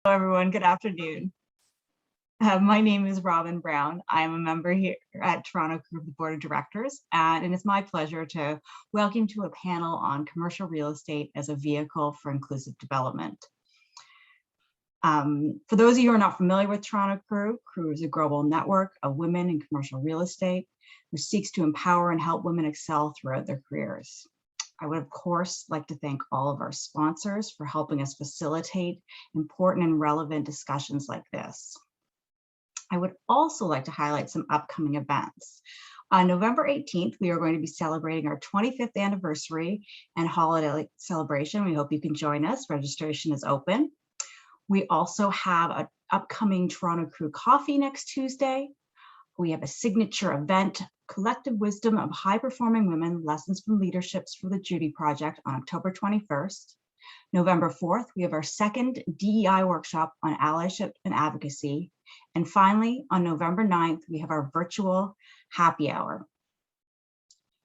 Hello, everyone. Good afternoon. My name is Robin Brown. I am a member here at Toronto Group, the Board of Directors, and it's my pleasure to welcome you to a panel on commercial real estate as a vehicle for inclusive development. For those of you who are not familiar with Toronto Crew is a global network of women in commercial real estate who seeks to empower and help women excel throughout their careers. I would, of course, like to thank all of our sponsors for helping us facilitate important and relevant discussions like this. I would also like to highlight some upcoming events. On November 18th, we are going to be celebrating our 25th anniversary and holiday celebration. We hope you can join us. Registration is open. We also have an upcoming Toronto Crew Coffee next Tuesday. We have a signature event, Collective Wisdom of High-Performing Women, Lessons from Leaderships for the Judy Project on October 21st. November 4th, we have our second DEI workshop on allyship and advocacy. And finally, on November 9th, we have our virtual happy hour.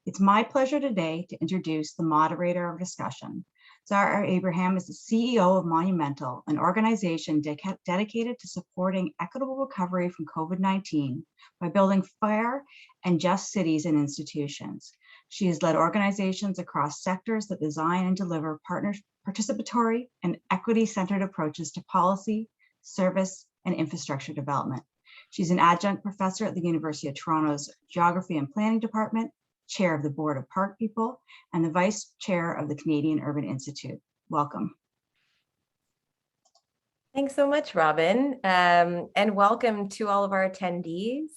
It's my pleasure today to introduce the moderator of discussion. Zara Abraham is the CEO of Monumental, an organization dedicated to supporting equitable recovery from COVID-19 by building fair and just cities and institutions. She has led organizations across sectors that design and deliver participatory and equity-centered approaches to policy, service, and infrastructure development. She's an adjunct professor at the University of Toronto's Geography and Planning Department, chair of the Board of Park People, and the vice chair of the Canadian Urban Institute. Welcome. Thanks so much, Robin, and welcome to all of our attendees.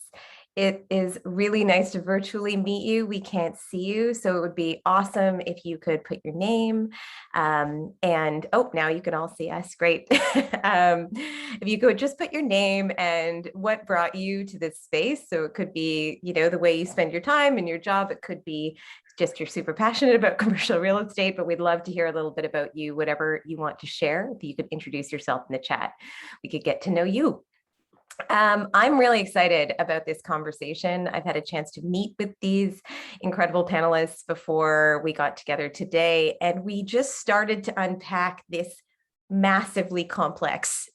It is really nice to virtually meet you. We can't see you, so it would be awesome if you could put your name and, oh, now you can all see us, great. If you could just put your name and what brought you to this space. So it could be, you know, the way you spend your time and your job. It could be just you're super passionate about commercial real estate, but we'd love to hear a little bit about you, whatever you want to share. If you could introduce yourself in the chat, we could get to know you. I'm really excited about this conversation. I've had a chance to meet with these incredible panelists before we got together today, and we just started to unpack this massively complex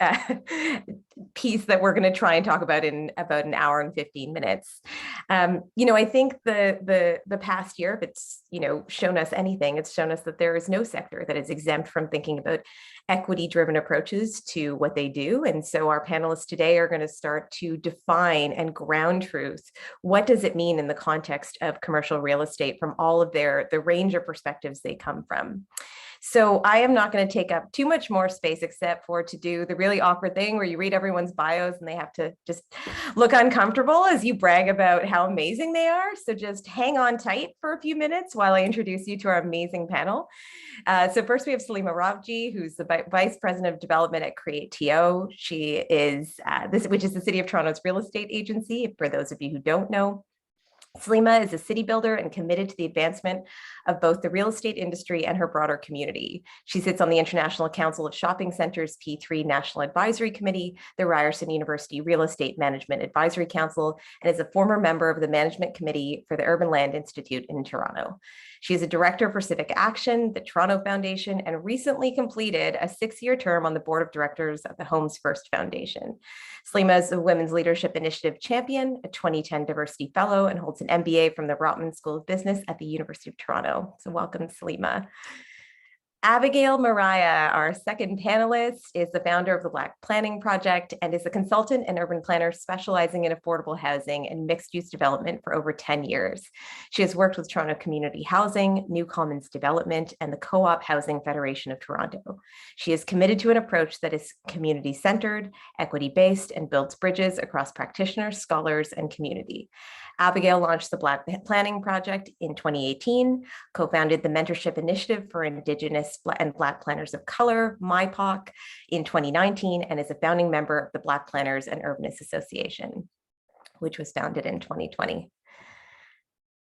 piece that we're going to try and talk about in about an hour and 15 minutes. You know, I think the past year, if it's, you know, shown us anything, it's shown us that there is no sector that is exempt from thinking about equity-driven approaches to what they do. And so our panelists today are going to start to define and ground truth. What does it mean in the context of commercial real estate from all of the range of perspectives they come from? So I am not going to take up too much more space except for to do the really awkward thing where you read everyone's bios and they have to just look uncomfortable as you brag about how amazing they are. So just hang on tight for a few minutes while I introduce you to our amazing panel. So first we have Salima Ravji, who's the Vice President of Development at Create.to. She is, which is the City of Toronto's real estate agency, for those of you who don't know. Salima is a city builder and committed to the advancement of both the real estate industry and her broader community. She sits on the International Council of Shopping Centers P3 National Advisory Committee, the Ryerson University Real Estate Management Advisory Council, and is a former member of the Management Committee for the Urban Land Institute in Toronto. She is a director for Civic Action, the Toronto Foundation, and recently completed a 6-year term on the board of directors of the Homes First Foundation. Salima is a Women's Leadership Initiative champion, a 2010 Diversity Fellow, and holds an MBA from the Rotman School of Business at the University of Toronto. So welcome, Salima. Abigail Mariah, our second panelist, is the founder of the Black Planning Project and is a consultant and urban planner specializing in affordable housing and mixed-use development for over 10 years. She has worked with Toronto Community Housing, New Commons Development, and the Co-op Housing Federation of Toronto. She is committed to an approach that is community-centered, equity-based, and builds bridges across practitioners, scholars, and community. Abigail launched the Black Planning Project in 2018, co-founded the Mentorship Initiative for Indigenous and Black Planners of Color, MIPOC, in 2019, and is a founding member of the Black Planners and Urbanists Association, which was founded in 2020.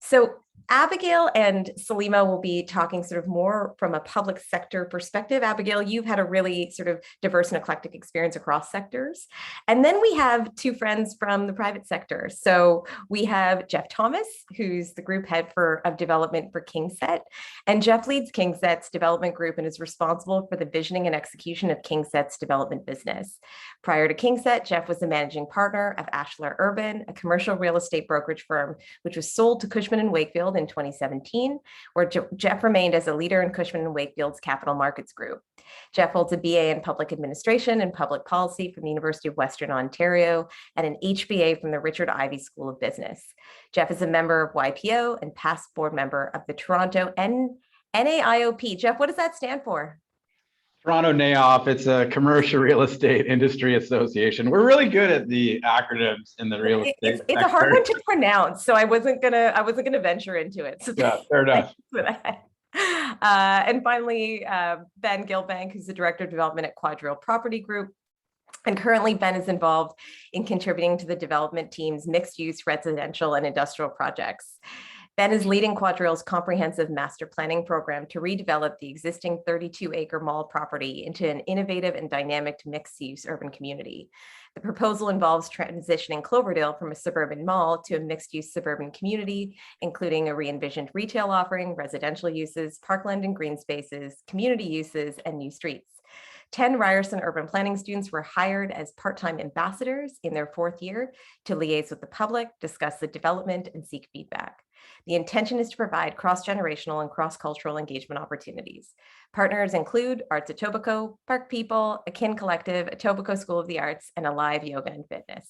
So Abigail and Salima will be talking sort of more from a public sector perspective. Abigail, you've had a really sort of diverse and eclectic experience across sectors. And then we have two friends from the private sector. So we have Jeff Thomas, who's the group head of development for KingSet. And Jeff leads KingSet's development group and is responsible for the visioning and execution of KingSet's development business. Prior to KingSet, Jeff was the managing partner of Ashlar Urban, a commercial real estate brokerage firm, which was sold to Cushman & Wakefield in 2017, where Jeff remained as a leader in Cushman & Wakefield's capital markets group. Jeff holds a BA in public administration and public policy from the University of Western Ontario and an HBA from the Richard Ivey School of Business. Jeff is a member of YPO and past board member of the Toronto NAIOP. Jeff, what does that stand for? Toronto NAIOP, it's a commercial real estate industry association. We're really good at the acronyms in the real estate. It's a hard one to pronounce, so I wasn't gonna venture into it. So yeah, fair enough. And finally, Ben Gilbank, who's the director of development at Quadrille Property Group. And currently, Ben is involved in contributing to the development team's mixed-use residential and industrial projects. Ben is leading Quadrille's comprehensive master planning program to redevelop the existing 32-acre mall property into an innovative and dynamic mixed-use urban community. The proposal involves transitioning Cloverdale from a suburban mall to a mixed-use suburban community, including a re-envisioned retail offering, residential uses, parkland and green spaces, community uses, and new streets. 10 Ryerson urban planning students were hired as part-time ambassadors in their 4th year to liaise with the public, discuss the development, and seek feedback. The intention is to provide cross-generational and cross-cultural engagement opportunities. Partners include Arts Etobicoke, Park People, Akin Collective, Etobicoke School of the Arts, and Alive Yoga and Fitness.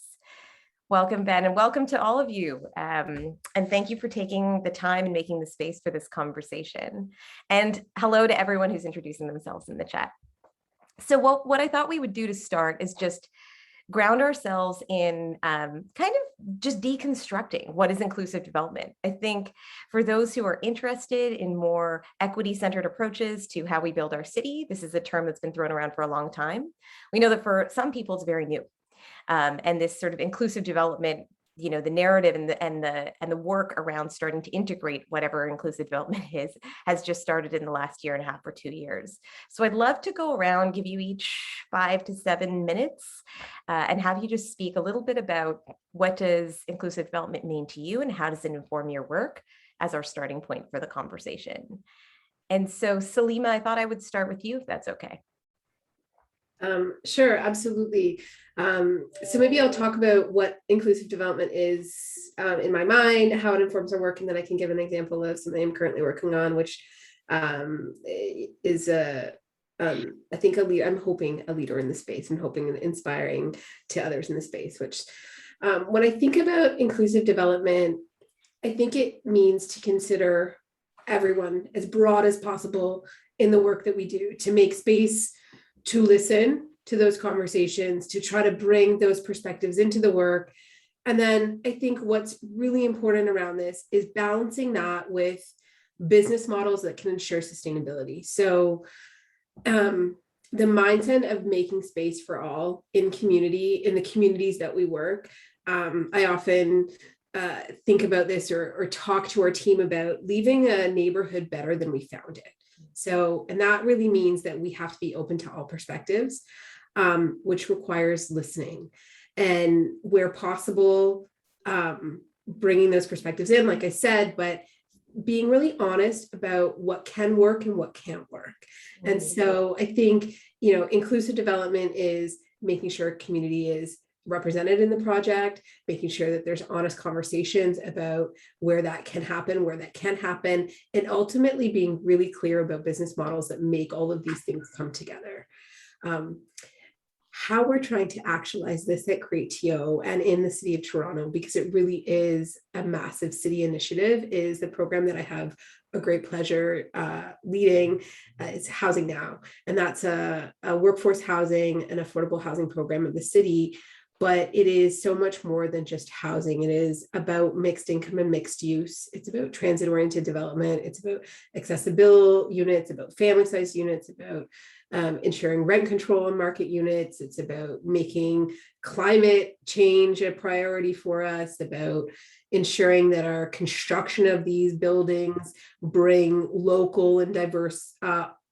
Welcome, Ben, and welcome to all of you. And thank you for taking the time and making the space for this conversation. And hello to everyone who's introducing themselves in the chat. So what I thought we would do to start is just ground ourselves in kind of just deconstructing what is inclusive development. I think for those who are interested in more equity-centered approaches to how we build our city, this is a term that's been thrown around for a long time. We know that for some people it's very new. And this sort of inclusive development, you know, the narrative and the work around starting to integrate whatever inclusive development is has just started in the last 1.5 years or 2 years. So I'd love to go around, give you each 5 to 7 minutes and have you just speak a little bit about what does inclusive development mean to you and how does it inform your work as our starting point for the conversation. And so Salima, I thought I would start with you if that's okay. Sure, absolutely. So maybe I'll talk about what inclusive development is in my mind, how it informs our work, and then I can give an example of something I'm currently working on, which is I think I'm hoping a leader in the space and hoping and inspiring to others in the space, which when I think about inclusive development, I think it means to consider everyone as broad as possible in the work that we do, to make space to listen to those conversations, to try to bring those perspectives into the work. And then I think what's really important around this is balancing that with business models that can ensure sustainability. So the mindset of making space for all in the communities that we work. I often think about this or talk to our team about leaving a neighborhood better than we found it. So, and that really means that we have to be open to all perspectives, which requires listening and where possible, bringing those perspectives in, like I said, but being really honest about what can work and what can't work. Mm-hmm. And so I think, you know, inclusive development is making sure community is represented in the project, making sure that there's honest conversations about where that can happen, where that can happen, and ultimately being really clear about business models that make all of these things come together. How we're trying to actualize this at CreateTO and in the city of Toronto, because it really is a massive city initiative, is the program that I have a great pleasure leading. It's Housing Now, and that's a workforce housing and affordable housing program of the city. But it is so much more than just housing. It is about mixed income and mixed use. It's about transit-oriented development. It's about accessible units, about family-sized units, about ensuring rent control on market units. It's about making climate change a priority for us, about ensuring that our construction of these buildings bring local and diverse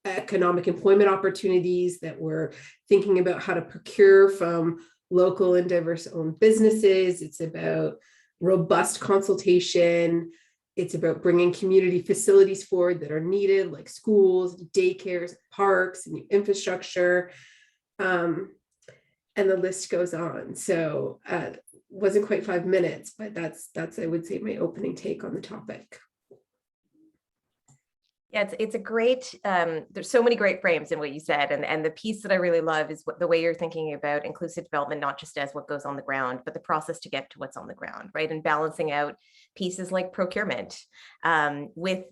economic employment opportunities, that we're thinking about how to procure from local and diverse owned businesses. It's about robust consultation. It's about bringing community facilities forward that are needed, like schools, daycares, parks, and new infrastructure. And the list goes on. So wasn't quite 5 minutes, but that's I would say my opening take on the topic. Yeah, it's a great, there's so many great frames in what you said. And the piece that I really love is the way you're thinking about inclusive development, not just as what goes on the ground, but the process to get to what's on the ground, right? And balancing out pieces like procurement with,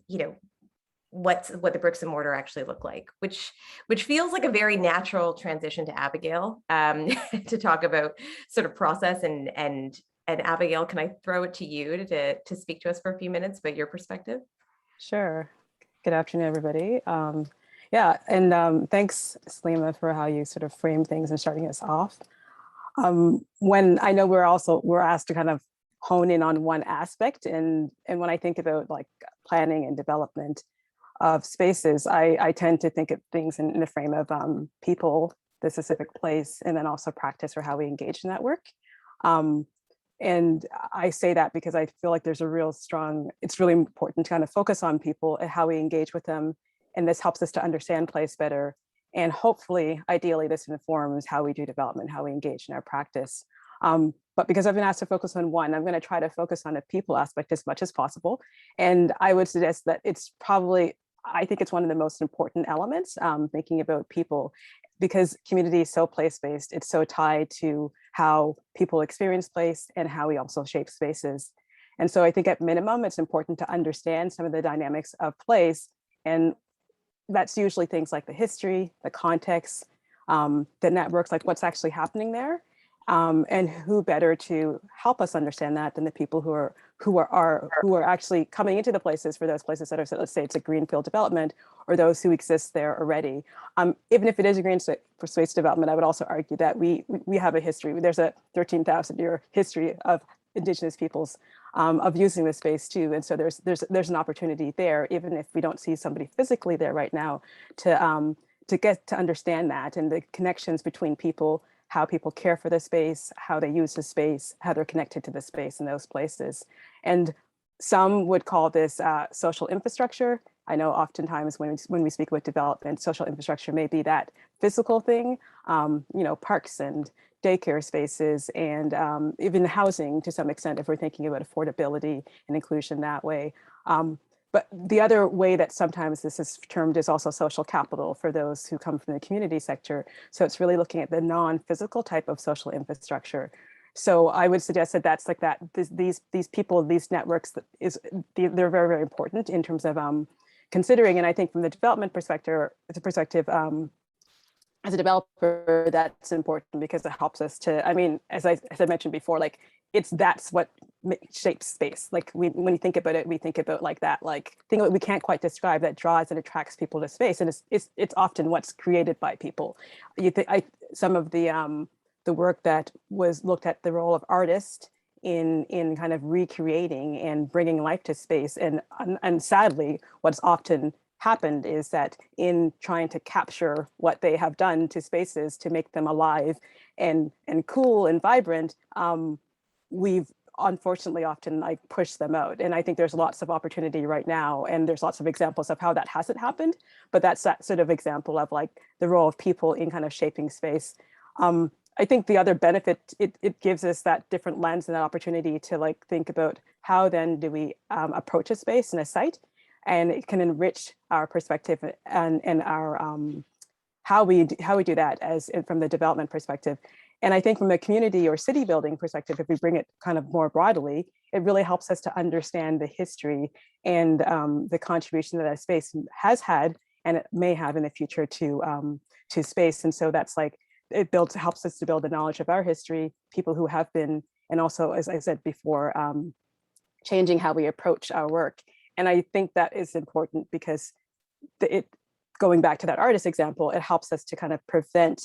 what the bricks and mortar actually look like, which feels like a very natural transition to Abigail to talk about sort of process and Abigail, can I throw it to you to speak to us for a few minutes about your perspective? Sure. Good afternoon, everybody. Yeah, and thanks, Salima, for how you sort of frame things and starting us off. When I know we're asked to kind of hone in on one aspect, and when I think about like planning and development of spaces, I tend to think of things in the frame of people, the specific place, and then also practice or how we engage in that work. And I say that because I feel like there's a real strong, it's really important to kind of focus on people and how we engage with them. And this helps us to understand place better. And hopefully, ideally, this informs how we do development, how we engage in our practice. But because I've been asked to focus on one, I'm going to try to focus on the people aspect as much as possible. And I would suggest that it's probably, I think it's one of the most important elements, thinking about people, because community is so place-based, it's so tied to how people experience place and how we also shape spaces. And so I think at minimum, it's important to understand some of the dynamics of place. And that's usually things like the history, the context, the networks, like what's actually happening there. And who better to help us understand that than the people who are actually coming into the places, for those places that are, so let's say it's a greenfield development, or those who exist there already. Even if it is a green space development, I would also argue that we have a history. There's a 13,000-year history of Indigenous peoples of using the space too, and so there's an opportunity there, even if we don't see somebody physically there right now, to get to understand that and the connections between people, how people care for the space, how they use the space, how they're connected to the space in those places. And some would call this social infrastructure. I know oftentimes when we speak about development, social infrastructure may be that physical thing, parks and daycare spaces, and even housing to some extent, if we're thinking about affordability and inclusion that way. But the other way that sometimes this is termed is also social capital for those who come from the community sector. So it's really looking at the non-physical type of social infrastructure. So I would suggest that that's like that. These people, these networks, they're very, very important in terms of considering. And I think from the development perspective, as a developer, that's important because it helps us to, I mean, as I mentioned before, like that's what shapes space. Like when you think about it, we think about like that, like thing that we can't quite describe that draws and attracts people to space. And it's often what's created by people. Some of the work that was looked at the role of artist in kind of recreating and bringing life to space. And sadly, what's often happened is that in trying to capture what they have done to spaces to make them alive and cool and vibrant, we've unfortunately often like pushed them out. And I think there's lots of opportunity right now, and there's lots of examples of how that hasn't happened, but that's that sort of example of like the role of people in kind of shaping space. I think the other benefit, it gives us that different lens and that opportunity to like think about how then do we approach a space and a site, and it can enrich our perspective and our how we do that as from the development perspective. And I think from a community or city building perspective, if we bring it kind of more broadly, it really helps us to understand the history and the contribution that a space has had and it may have in the future to space. And so that's like, helps us to build the knowledge of our history, people who have been, and also, as I said before, changing how we approach our work. And I think that is important because going back to that artist example, it helps us to kind of prevent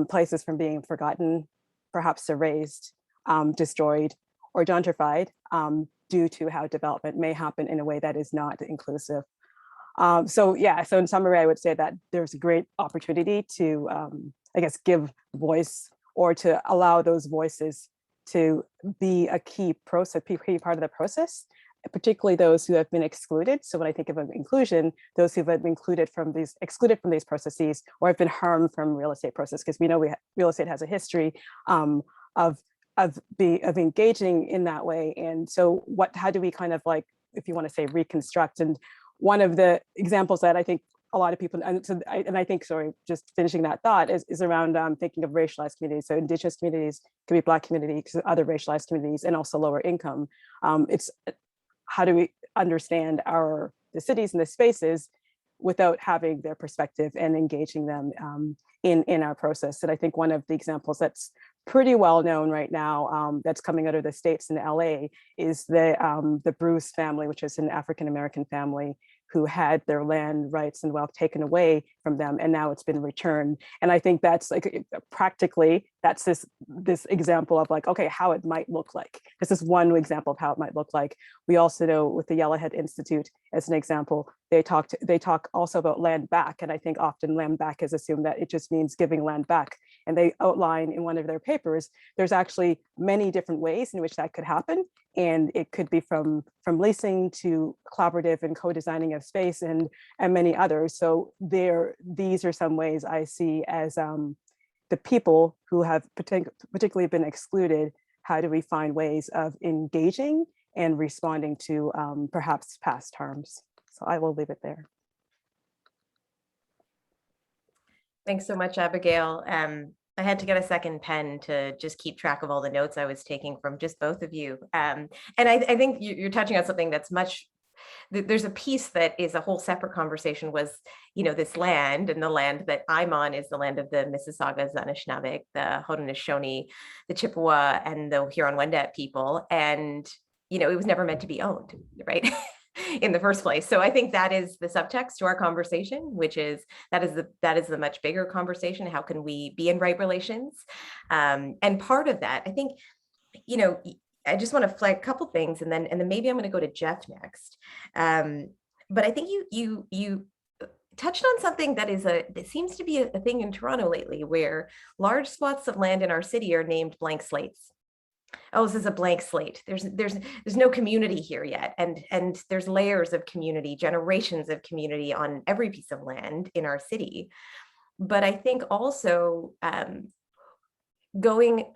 places from being forgotten, perhaps erased, destroyed, or gentrified due to how development may happen in a way that is not inclusive. So in summary, I would say that there's a great opportunity to, I guess, give voice or to allow those voices to be a key part of the process, particularly those who have been excluded. So when I think of inclusion, those who have been excluded from these processes or have been harmed from real estate process, because we know real estate has a history of engaging in that way. And so how do we kind of, like, if you want to say, reconstruct? And one of the examples that I think a lot of people, just finishing that thought, is around thinking of racialized communities. So Indigenous communities, could be Black communities, other racialized communities, and also lower income. It's how do we understand the cities and the spaces without having their perspective and engaging them in our process. And I think one of the examples that's pretty well known right now, that's coming out of the States in LA, is the Bruce family, which is an African-American family who had their land rights and wealth taken away from them, and now it's been returned. And I think that's like, practically, that's this example of, like, okay, how it might look like. This is one example of how it might look like. We also know with the Yellowhead Institute, as an example, they talk also about land back. And I think often land back is assumed that it just means giving land back. And they outline in one of their papers, there's actually many different ways in which that could happen. And it could be from leasing to collaborative and co-designing of space and many others. So these are some ways I see as the people who have particularly been excluded. How do we find ways of engaging and responding to perhaps past harms? So I will leave it there. Thanks so much, Abigail. I had to get a second pen to just keep track of all the notes I was taking from just both of you. And I think you're touching on something that's there's a piece that is a whole separate conversation, was, this land, and the land that I'm on is the land of the Mississaugas, the Anishinaabe, the Haudenosaunee, the Chippewa, and the Huron-Wendat people. And, it was never meant to be owned, right? In the first place. So I think that is the subtext to our conversation, which is that is the much bigger conversation. How can we be in right relations? And part of that, I think, I just want to flag a couple things, and then maybe I'm going to go to Jeff next. But I think you touched on something that seems to be a thing in Toronto lately, where large swaths of land in our city are named blank slates. Oh, this is a blank slate. There's no community here yet. And there's layers of community, generations of community on every piece of land in our city. But I think also doing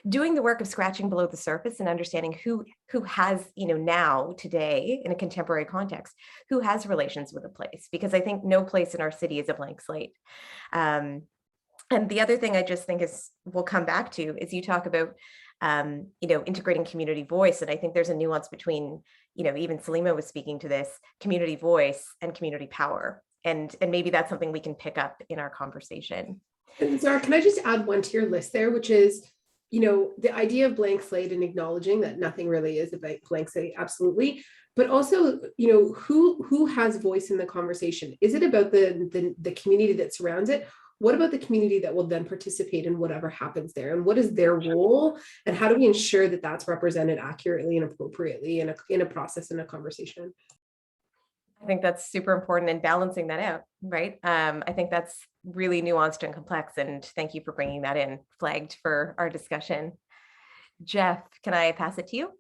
the work of scratching below the surface and understanding who has, now, today, in a contemporary context, who has relations with a place, because I think no place in our city is a blank slate. And the other thing I just think we'll come back to is you talk about, integrating community voice. And I think there's a nuance between, even Salima was speaking to this, community voice and community power. And maybe that's something we can pick up in our conversation. And Zara, can I just add one to your list there, which is, the idea of blank slate and acknowledging that nothing really is a blank slate, absolutely. But also, who has voice in the conversation? Is it about the community that surrounds it? What about the community that will then participate in whatever happens there? And what is their role? And how do we ensure that that's represented accurately and appropriately in a process, in a conversation? I think that's super important in balancing that out, right? I think that's really nuanced and complex. And thank you for bringing that in, flagged for our discussion. Jeff, can I pass it to you?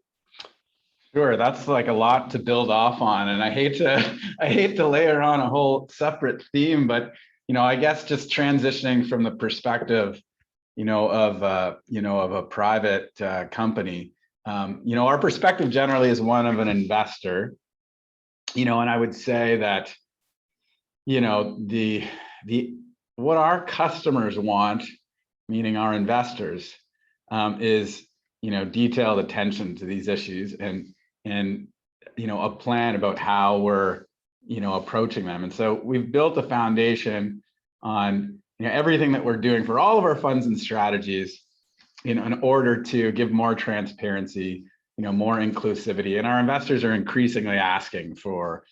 Sure, that's like a lot to build off on. And I hate to layer on a whole separate theme, but I guess just transitioning from the perspective, of a private company, our perspective generally is one of an investor, and I would say that, what our customers want, meaning our investors, is, detailed attention to these issues and a plan about how we're approaching them. And so we've built a foundation on everything that we're doing for all of our funds and strategies in order to give more transparency, more inclusivity. And our investors are increasingly asking for,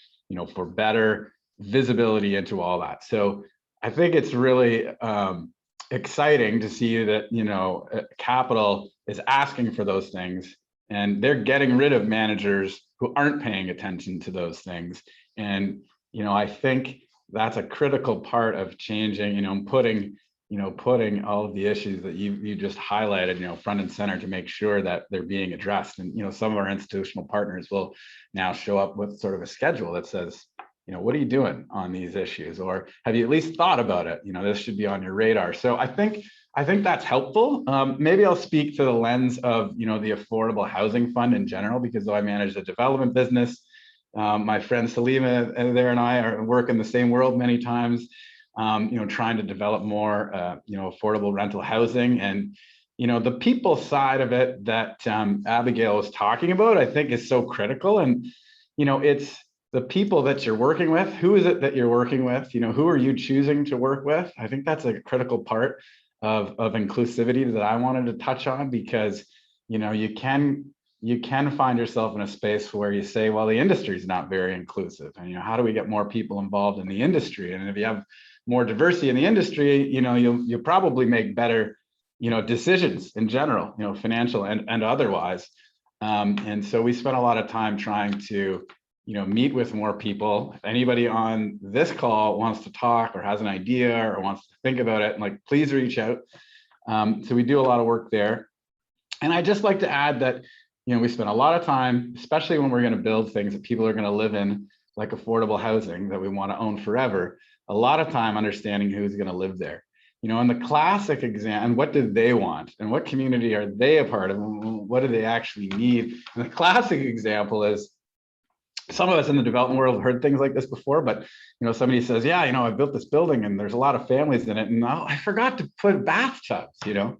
for better visibility into all that. So I think it's really exciting to see that, you know, capital is asking for those things, and they're getting rid of managers who aren't paying attention to those things. And, you know, I think that's a critical part of changing, you know, putting all of the issues that you just highlighted, you know, front and center to make sure that they're being addressed. And, you know, some of our institutional partners will now show up with sort of a schedule that says, you know, what are you doing on these issues? Or have you at least thought about it? You know, this should be on your radar. So I think that's helpful. Maybe I'll speak to the lens of, you know, the Affordable Housing Fund in general, because though I manage the development business, my friend Salima there and I are work in the same world many times, you know, trying to develop more, you know, affordable rental housing. And, you know, the people side of it that Abigail was talking about, I think is so critical. And, you know, it's the people that you're working with. Who is it that you're working with? You know, who are you choosing to work with? I think that's a critical part of inclusivity that I wanted to touch on, because, you know, you can find yourself in a space where you say, well, the industry is not very inclusive. And, you know, how do we get more people involved in the industry? And if you have more diversity in the industry, you know, you'll probably make better, you know, decisions in general, you know, financial and otherwise. And so we spent a lot of time trying to, you know, meet with more people. If anybody on this call wants to talk or has an idea or wants to think about it, like, please reach out. So we do a lot of work there. And I'd just like to add that, you know, we spend a lot of time, especially when we're going to build things that people are going to live in, like affordable housing that we want to own forever, a lot of time understanding who's going to live there. You know, in the classic exam, and what do they want? And what community are they a part of? What do they actually need? And the classic example is, some of us in the development world have heard things like this before, but, you know, somebody says, yeah, you know, I built this building and there's a lot of families in it, and oh, I forgot to put bathtubs, you know,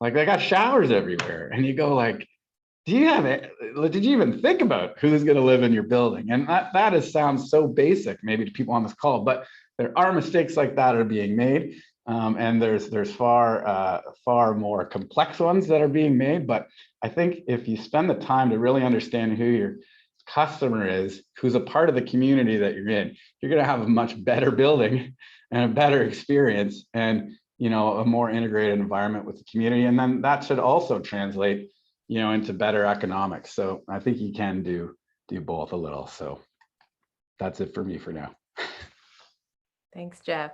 like they got showers everywhere. And you go like, do you have it? Did you even think about who's going to live in your building? And that sounds so basic maybe to people on this call, but there are mistakes like that are being made. And there's far more complex ones that are being made. But I think if you spend the time to really understand who your customer is, who's a part of the community that you're in, you're going to have a much better building and a better experience, and, you know, a more integrated environment with the community. And then that should also translate, you know, into better economics. So I think you can do both a little. So that's it for me for now. Thanks, Jeff.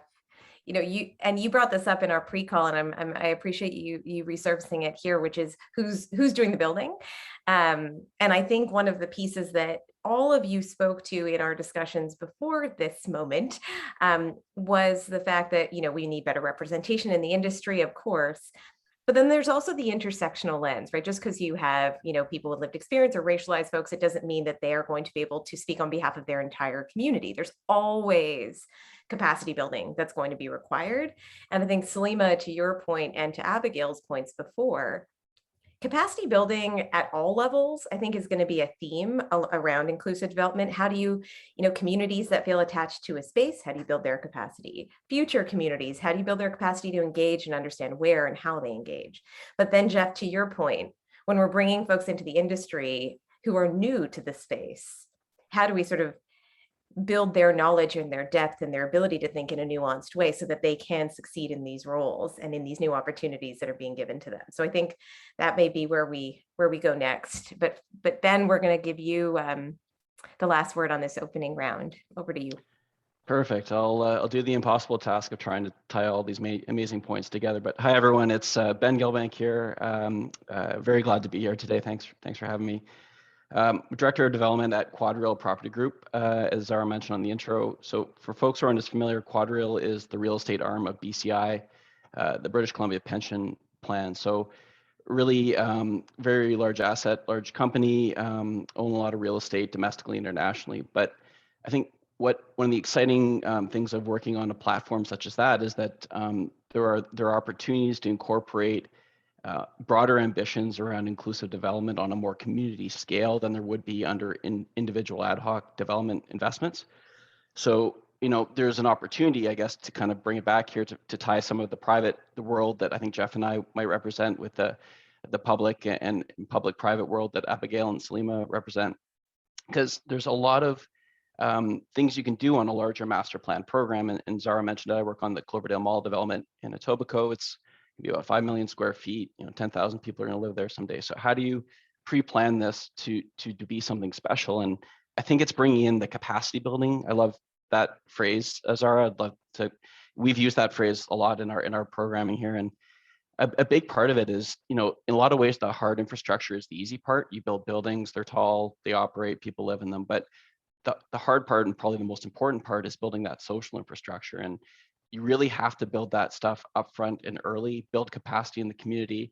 You know, you brought this up in our pre-call, and I appreciate you resurfacing it here, which is who's doing the building. And I think one of the pieces that all of you spoke to in our discussions before this moment was the fact that, you know, we need better representation in the industry, of course. But then there's also the intersectional lens, right? Just because you have, you know, people with lived experience or racialized folks, it doesn't mean that they are going to be able to speak on behalf of their entire community. There's always capacity building that's going to be required. And I think, Salima, to your point and to Abigail's points before, capacity building at all levels, I think, is going to be a theme around inclusive development. How do you know, communities that feel attached to a space, how do you build their capacity? Future communities, how do you build their capacity to engage and understand where and how they engage? But then, Jeff, to your point, when we're bringing folks into the industry who are new to the space, how do we sort of build their knowledge and their depth and their ability to think in a nuanced way so that they can succeed in these roles and in these new opportunities that are being given to them? So I think that may be where we go next. But Ben, we're going to give you the last word on this opening round. Over to you. Perfect. I'll do the impossible task of trying to tie all these amazing points together. But hi everyone, it's Ben Gilbank here. Very glad to be here today. Thanks for having me. Director of Development at Quadreal Property Group, as Zara mentioned on the intro. So for folks who aren't as familiar, Quadreal is the real estate arm of BCI, the British Columbia Pension Plan. So really very large asset, large company, own a lot of real estate domestically, internationally. But I think one of the exciting things of working on a platform such as that is that there are opportunities to incorporate broader ambitions around inclusive development on a more community scale than there would be under individual ad hoc development investments. So, you know, there's an opportunity, I guess, to kind of bring it back here to tie some of the world that I think Jeff and I might represent with the public and public-private world that Abigail and Salima represent. Because there's a lot of things you can do on a larger master plan program. And Zara mentioned I work on the Cloverdale Mall development in Etobicoke. It's about 5 million square feet. 10,000 people are going to live there someday. So how do you pre-plan this to be something special? And I think it's bringing in the capacity building. I love that phrase, Zara. I'd love to. We've used that phrase a lot in our programming here, and a big part of it is, in a lot of ways, the hard infrastructure is the easy part. You build buildings, they're tall, they operate, people live in them. But the hard part, and probably the most important part, is building that social infrastructure. And you really have to build that stuff upfront and early, build capacity in the community,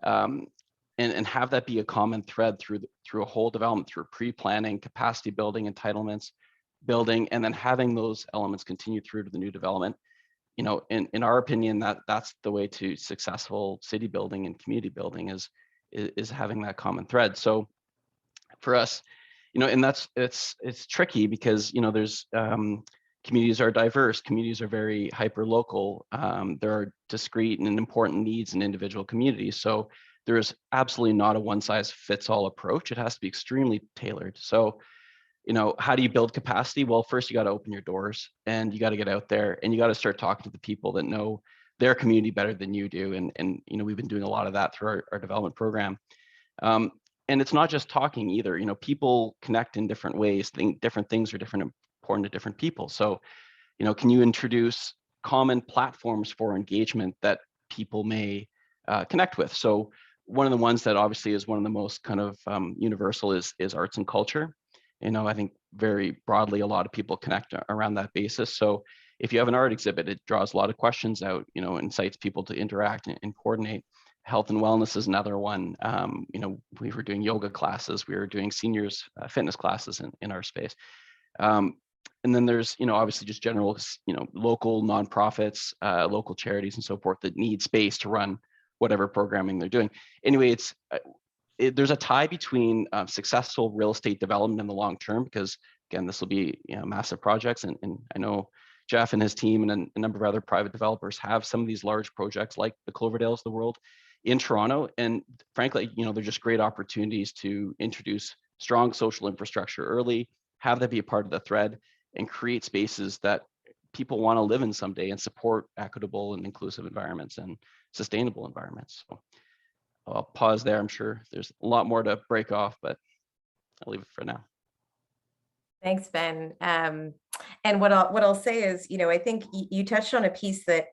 and have that be a common thread through a whole development, through pre-planning, capacity building, entitlements, building, and then having those elements continue through to the new development. In our opinion, that's the way to successful city building and community building is having that common thread. So for us, and it's tricky because there's communities are diverse, communities are very hyper local. There are discrete and important needs in individual communities. So there is absolutely not a one size fits all approach. It has to be extremely tailored. So how do you build capacity? Well, first you got to open your doors, and you got to get out there, and you got to start talking to the people that know their community better than you do. And we've been doing a lot of that through our development program. And it's not just talking either. People connect in different ways. Different things are important to different people. So, can you introduce common platforms for engagement that people may connect with? So one of the ones that obviously is one of the most kind of universal is arts and culture. I think very broadly, a lot of people connect around that basis. So if you have an art exhibit, it draws a lot of questions out, incites people to interact and coordinate. Health and wellness is another one. We were doing yoga classes, we were doing seniors fitness classes in our space. And then there's, obviously just general, local nonprofits, local charities and so forth that need space to run whatever programming they're doing. Anyway, there's a tie between successful real estate development in the long term, because again, this will be massive projects, and I know Jeff and his team and a number of other private developers have some of these large projects like the Cloverdales of the world in Toronto, and frankly, they're just great opportunities to introduce strong social infrastructure early, have that be a part of the thread, and create spaces that people want to live in someday and support equitable and inclusive environments and sustainable environments. So I'll pause there. I'm sure there's a lot more to break off, but I'll leave it for now. Thanks, Ben. And what I'll say is, I think you touched on a piece that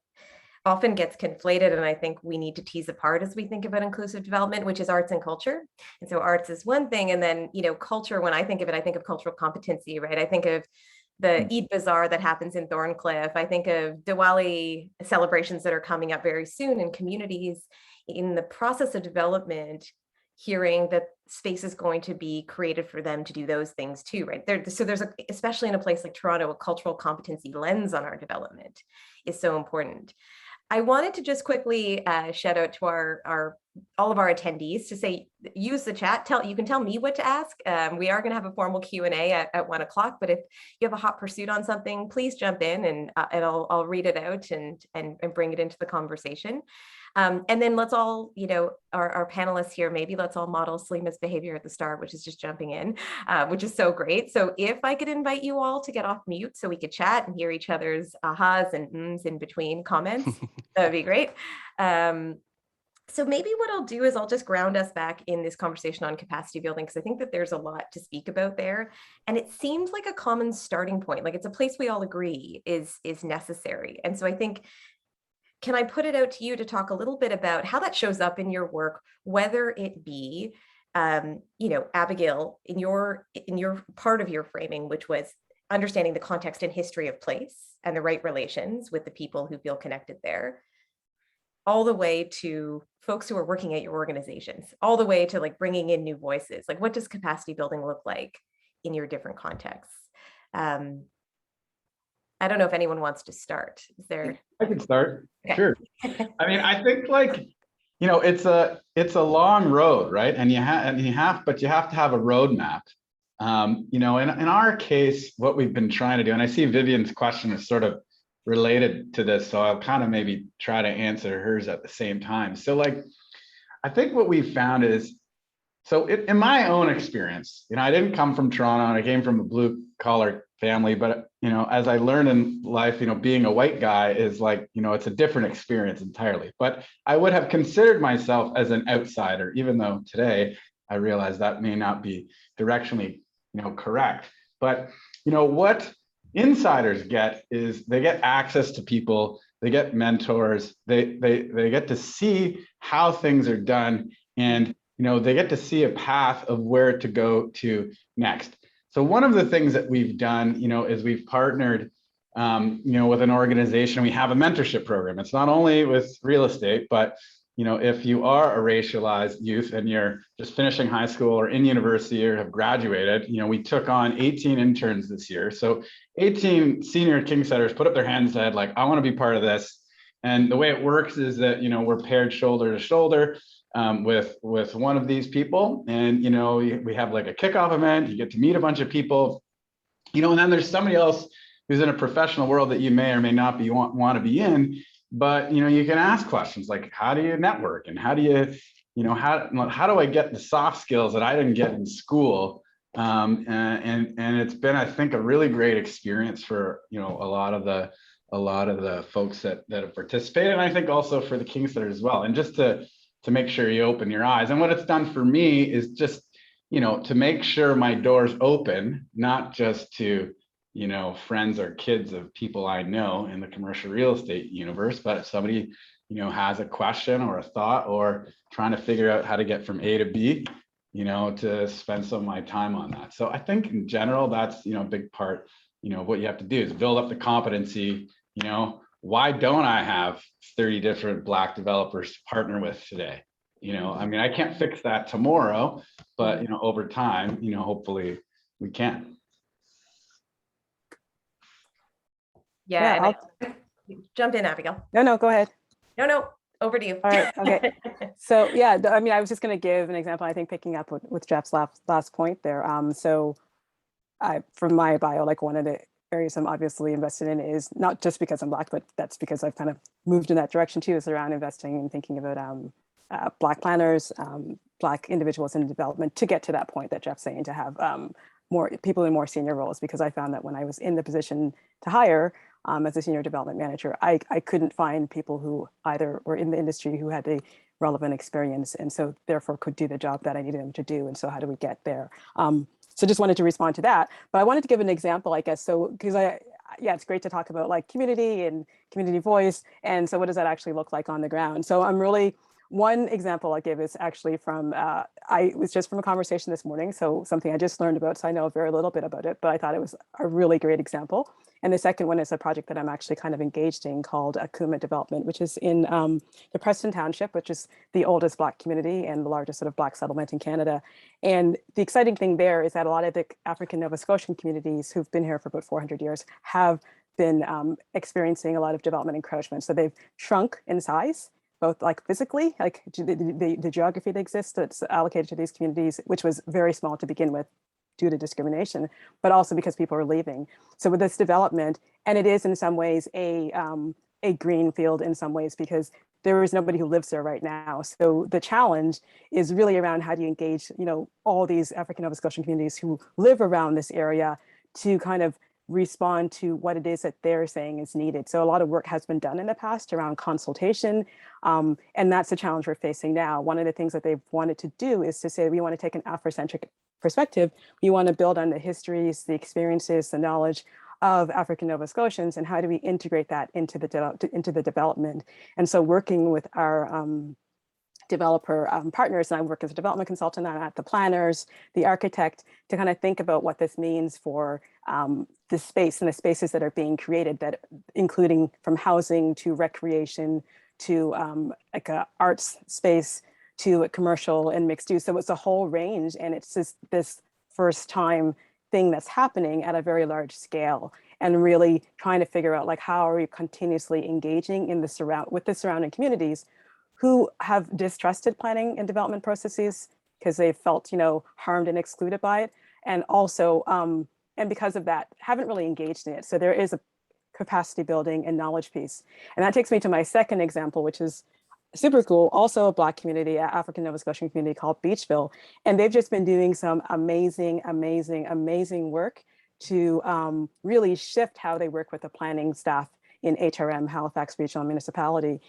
often gets conflated, and I think we need to tease apart as we think about inclusive development, which is arts and culture. And so arts is one thing, and then culture. When I think of it, I think of cultural competency, right? I think of the Eid Bazaar that happens in Thorncliffe. I think of Diwali celebrations that are coming up very soon in communities. In the process of development, hearing that space is going to be created for them to do those things too, right? So there's especially in a place like Toronto, a cultural competency lens on our development is so important. I wanted to just quickly shout out to all of our attendees to say, use the chat. You can tell me what to ask. We are going to have a formal Q&A at 1 o'clock, but if you have a hot pursuit on something, please jump in and I'll read it out and bring it into the conversation. And then let's all, our panelists here, maybe let's all model Slima's behavior at the start, which is just jumping in, which is so great. So if I could invite you all to get off mute so we could chat and hear each other's ahas and ums in between comments, that would be great. So maybe what I'll do is I'll just ground us back in this conversation on capacity building, because I think that there's a lot to speak about there. And it seems like a common starting point, like it's a place we all agree is necessary. And so I think, can I put it out to you to talk a little bit about how that shows up in your work, whether it be, Abigail, in your part of your framing, which was understanding the context and history of place and the right relations with the people who feel connected there, all the way to folks who are working at your organizations, all the way to like bringing in new voices. Like, what does capacity building look like in your different contexts? I don't know if anyone wants to start. Is there? I can start. Okay. Sure. I mean, I think it's a long road, right? And you have to have a roadmap. In our case, what we've been trying to do, and I see Vivian's question is sort of related to this, so I'll kind of maybe try to answer hers at the same time. So I think what we found is So in my own experience, I didn't come from Toronto and I came from a blue collar family, but, as I learned in life, being a white guy is like, it's a different experience entirely. But I would have considered myself as an outsider, even though today I realize that may not be directionally, correct. But, what insiders get is they get access to people, they get mentors, they get to see how things are done, and they get to see a path of where to go to next. So one of the things that we've done, is we've partnered, with an organization. We have a mentorship program. It's not only with real estate, but if you are a racialized youth and you're just finishing high school or in university or have graduated, we took on 18 interns this year. So 18 senior Kingsetters put up their hands, said like, I want to be part of this. And the way it works is that, we're paired shoulder to shoulder with one of these people. And, we have like a kickoff event, you get to meet a bunch of people, and then there's somebody else who's in a professional world that you may or may not be want to be in, but, you can ask questions like, how do you network? And how do you, how do I get the soft skills that I didn't get in school? And it's been, I think, a really great experience for, a lot of the folks that have participated. And I think also for the Kingsetters as well. And just to make sure you open your eyes. And what it's done for me is just, to make sure my doors open, not just to, friends or kids of people I know in the commercial real estate universe, but if somebody, has a question or a thought or trying to figure out how to get from A to B, to spend some of my time on that. So I think in general, that's, a big part, what you have to do is build up the competency. Why don't I have 30 different Black developers to partner with today? I mean, I can't fix that tomorrow, but, over time, hopefully we can. Yeah, jump in, Abigail. No, go ahead. No, over to you. All right, okay. So yeah, I mean, I was just going to give an example, I think picking up with Jeff's last point there. So from my bio, like one of the areas I'm obviously invested in is not just because I'm Black, but that's because I've kind of moved in that direction too, is around investing and thinking about Black planners, Black individuals in development to get to that point that Jeff's saying, to have more people in more senior roles, because I found that when I was in the position to hire as a senior development manager, I couldn't find people who either were in the industry who had the relevant experience and so therefore could do the job that I needed them to do. And so how do we get there? So just wanted to respond to that, but I wanted to give an example, I guess. So, because it's great to talk about like community and community voice. And so what does that actually look like on the ground? So one example I'll give is actually from, it was just from a conversation this morning. So something I just learned about, so I know very little bit about it, but I thought it was a really great example. And the second one is a project that I'm actually kind of engaged in called Akuma Development, which is in the Preston Township, which is the oldest Black community and the largest sort of Black settlement in Canada. And the exciting thing there is that a lot of the African Nova Scotian communities who've been here for about 400 years have been experiencing a lot of development encroachment. So they've shrunk in size, both like physically, like the geography that exists that's allocated to these communities, which was very small to begin with due to discrimination, but also because people are leaving. So with this development, and it is in some ways a green field in some ways, because there is nobody who lives there right now. So the challenge is really around how do you engage, all these African Nova Scotian communities who live around this area to kind of respond to what it is that they're saying is needed. So a lot of work has been done in the past around consultation, and that's the challenge we're facing now. One of the things that they've wanted to do is to say, we want to take an Afrocentric perspective. We want to build on the histories, the experiences, the knowledge of African Nova Scotians, and how do we integrate that into the development? And so working with our developer partners, and I work as a development consultant at the planners, the architect, to kind of think about what this means for the space and the spaces that are being created, that including from housing to recreation to like a arts space to a commercial and mixed use. So it's a whole range, and it's just this first time thing that's happening at a very large scale, and really trying to figure out like how are we continuously engaging in with the surrounding communities who have distrusted planning and development processes because they felt, harmed and excluded by it. And also, and because of that, haven't really engaged in it. So there is a capacity building and knowledge piece. And that takes me to my second example, which is super cool, also a Black community, African Nova Scotian community called Beachville. And they've just been doing some amazing, amazing, amazing work to really shift how they work with the planning staff in HRM, Halifax Regional Municipality,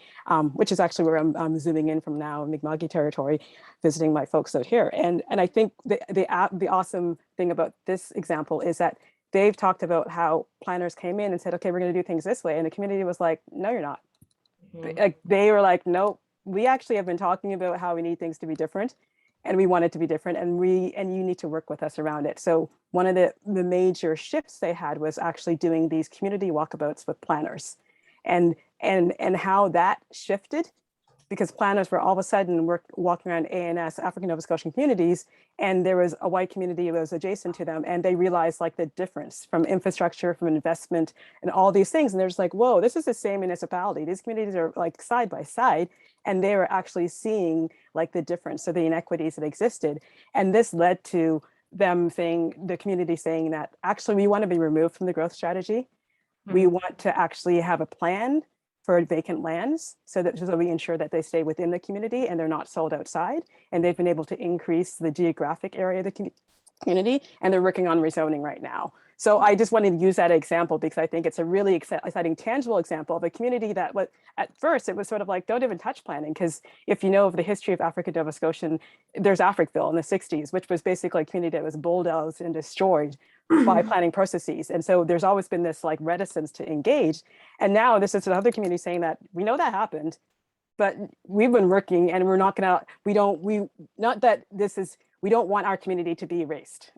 which is actually where I'm zooming in from now, Mi'kma'ki territory, visiting my folks out here. And I think the awesome thing about this example is that they've talked about how planners came in and said, okay, we're going to do things this way. And the community was like, no, you're not. Like they were like, no, we actually have been talking about how we need things to be different, and we want it to be different, and you need to work with us around it. So one of the major shifts they had was actually doing these community walkabouts with planners, and how that shifted, because planners were all of a sudden walking around ANS, African Nova Scotian communities, and there was a white community that was adjacent to them, and they realized like the difference from infrastructure, from investment, and all these things. And they're just like, whoa, this is the same municipality. These communities are like side by side, and they were actually seeing like the difference, so the inequities that existed. And this led to them saying, the community saying that actually we want to be removed from the growth strategy. We want to actually have a plan for vacant lands so that we ensure that they stay within the community and they're not sold outside. And they've been able to increase the geographic area of the community, and they're working on rezoning right now. So I just wanted to use that example because I think it's a really exciting, tangible example of a community that was, at first, it was sort of like, don't even touch planning. Because if you know of the history of African Nova Scotian, there's Africville in the 60s, which was basically a community that was bulldozed and destroyed by planning processes. And so there's always been this like reticence to engage. And now this is another community saying that we know that happened, but we've been working and we're not gonna, we don't want our community to be erased.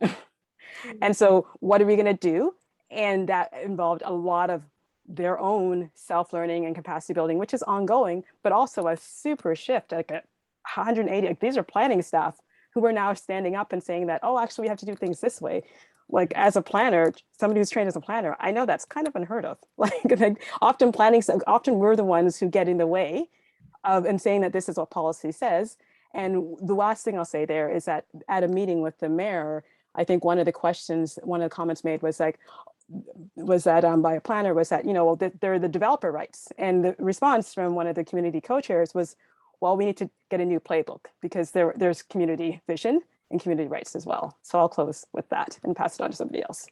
And so what are we gonna do? And that involved a lot of their own self-learning and capacity building, which is ongoing, but also a super shift, like 180, like these are planning staff who are now standing up and saying that, oh, actually we have to do things this way. Like as a planner, somebody who's trained as a planner, I know that's kind of unheard of. Like often we're the ones who get in the way of and saying that this is what policy says. And the last thing I'll say there is that at a meeting with the mayor, I think one of the comments made was like, by a planner was that, they're the developer rights. And the response from one of the community co-chairs was, well, we need to get a new playbook because there's community vision and community rights as well. So I'll close with that and pass it on to somebody else.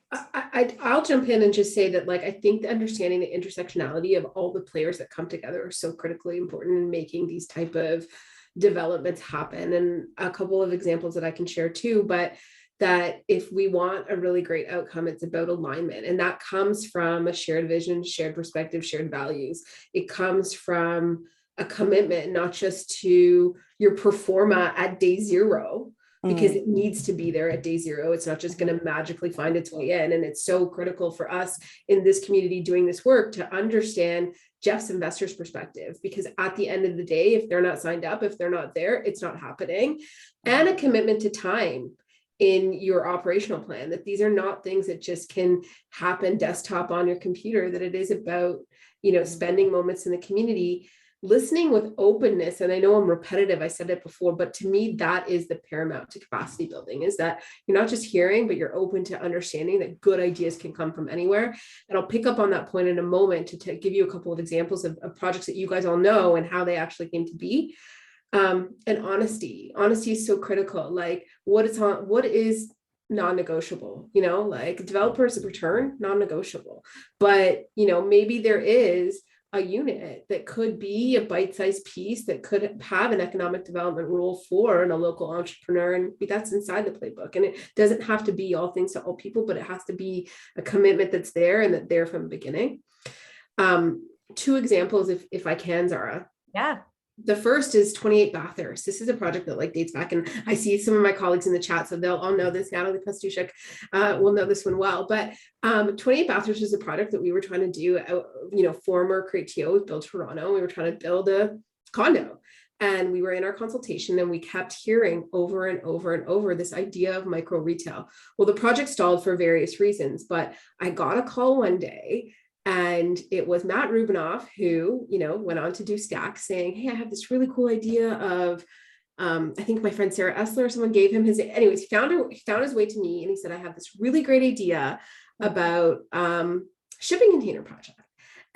I'll jump in and just say that, like, I think the understanding the intersectionality of all the players that come together are so critically important in making these type of developments happen. And a couple of examples that I can share too, but that if we want a really great outcome, it's about alignment. And that comes from a shared vision, shared perspective, shared values. It comes from a commitment, not just to your performa at day zero, because it needs to be there at day zero. It's not just going to magically find its way in. And it's so critical for us in this community doing this work to understand Jeff's investor's perspective, because at the end of the day, if they're not signed up, if they're not there, it's not happening. And a commitment to time in your operational plan, that these are not things that just can happen desktop on your computer, that it is about, spending moments in the community, listening with openness. And I know I'm repetitive, I said it before, but to me, that is the paramount to capacity building, is that you're not just hearing, but you're open to understanding that good ideas can come from anywhere. And I'll pick up on that point in a moment to give you a couple of examples of projects that you guys all know and how they actually came to be. And honesty is so critical. Like what is non-negotiable, like developers return, non-negotiable, but maybe there is a unit that could be a bite-sized piece that could have an economic development rule for a local entrepreneur, and that's inside the playbook. And it doesn't have to be all things to all people, but it has to be a commitment that's there and that there from the beginning. Two examples, if I can, Zara. Yeah. The first is 28 Bathurst. This is a project that dates back, and I see some of my colleagues in the chat, so they'll all know this. Natalie Pastushek will know this one well. But 28 Bathurst is a project that we were trying to do. Former Creatio with Build Toronto. We were trying to build a condo, and we were in our consultation, and we kept hearing over and over and over this idea of micro retail. Well, the project stalled for various reasons, but I got a call one day. And it was Matt Rubinoff who, went on to do Stack, saying, hey, I have this really cool idea of, I think my friend Sarah Essler, someone gave him his, anyways, he found his way to me, and he said, I have this really great idea about shipping container project.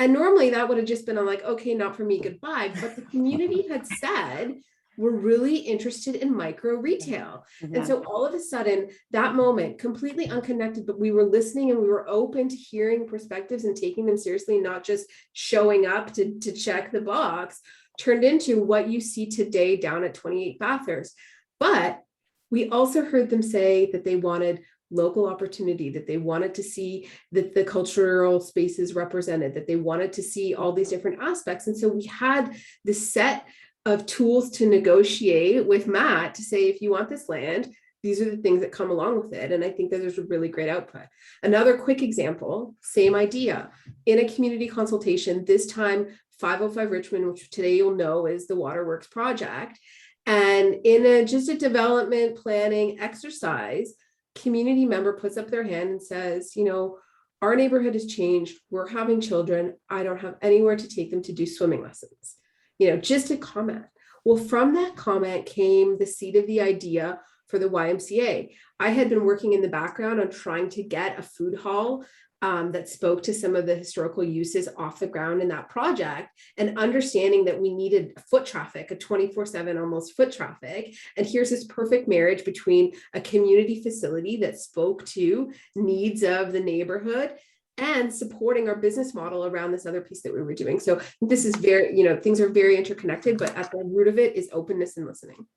And normally that would have just been a like, okay, not for me, goodbye. But the community had said, we're really interested in micro retail. And so all of a sudden, that moment, completely unconnected, but we were listening and we were open to hearing perspectives and taking them seriously, not just showing up to check the box, turned into what you see today down at 28 Bathurst. But we also heard them say that they wanted local opportunity, that they wanted to see that the cultural spaces represented, that they wanted to see all these different aspects. And so we had this set of tools to negotiate with Matt to say, if you want this land, these are the things that come along with it. And I think that there's a really great output. Another quick example, same idea, in a community consultation, this time 505 Richmond, which today you'll know is the Waterworks project. And in just a development planning exercise, community member puts up their hand and says, you know, our neighborhood has changed. We're having children. I don't have anywhere to take them to do swimming lessons. You know, just a comment. Well, from that comment came the seed of the idea for the YMCA. I had been working in the background on trying to get a food hall that spoke to some of the historical uses off the ground in that project, and understanding that we needed foot traffic, a 24/7 almost foot traffic. And here's this perfect marriage between a community facility that spoke to needs of the neighborhood and supporting our business model around this other piece that we were doing. So this is very, you know, things are very interconnected, but at the root of it is openness and listening.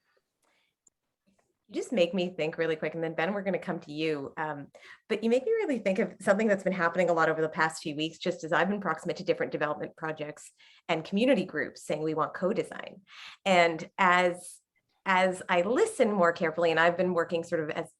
You just make me think really quick, and then Ben, we're going to come to you. But you make me really think of something that's been happening a lot over the past few weeks, just as I've been proximate to different development projects and community groups saying we want co-design. And as I listen more carefully, and I've been working sort of as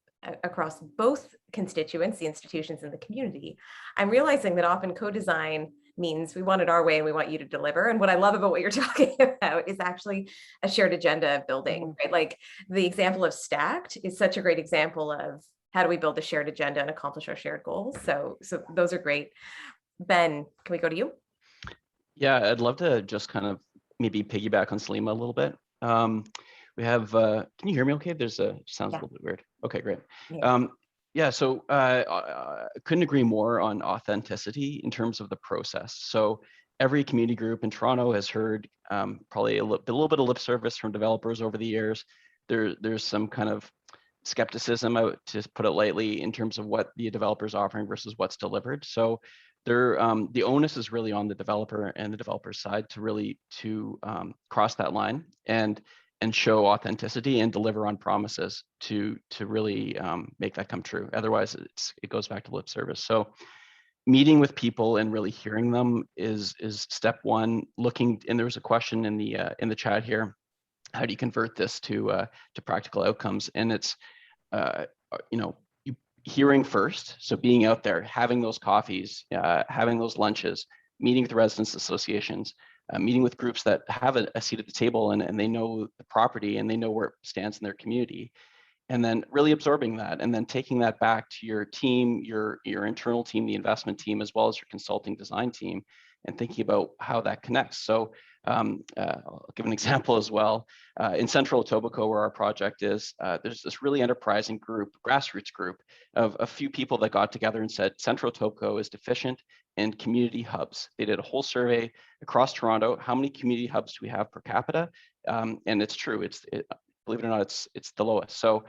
across both constituents, the institutions and the community, I'm realizing that often co-design means we want it our way and we want you to deliver. And what I love about what you're talking about is actually a shared agenda of building, right? Like the example of Stacked is such a great example of how do we build a shared agenda and accomplish our shared goals. So those are great. Ben, can we go to you? Yeah, I'd love to just kind of maybe piggyback on Salima a little bit. We have, can you hear me okay? There's a, sounds a little bit weird. Okay, great. Yeah, so I couldn't agree more on authenticity in terms of the process. So every community group in Toronto has heard probably a little bit of lip service from developers over the years. There's some kind of skepticism, to put it lightly, in terms of what the developer's offering versus what's delivered. So the onus is really on the developer and the developer's side to really cross that line and show authenticity and deliver on promises to really make that come true. Otherwise, it goes back to lip service. So meeting with people and really hearing them is step one. Looking, and there was a question in the chat here, how do you convert this to practical outcomes? And it's hearing first. So being out there, having those coffees, having those lunches, meeting with residents associations, meeting with groups that have a seat at the table and they know the property and they know where it stands in their community, and then really absorbing that and then taking that back to your team, your internal team, the investment team, as well as your consulting design team, and thinking about how that connects. So I'll give an example as well. In Central Etobicoke, where our project is, there's this really enterprising group, grassroots group of a few people that got together and said, Central Etobicoke is deficient in community hubs. They did a whole survey across Toronto. How many community hubs do we have per capita? And it's true, believe it or not, it's the lowest. So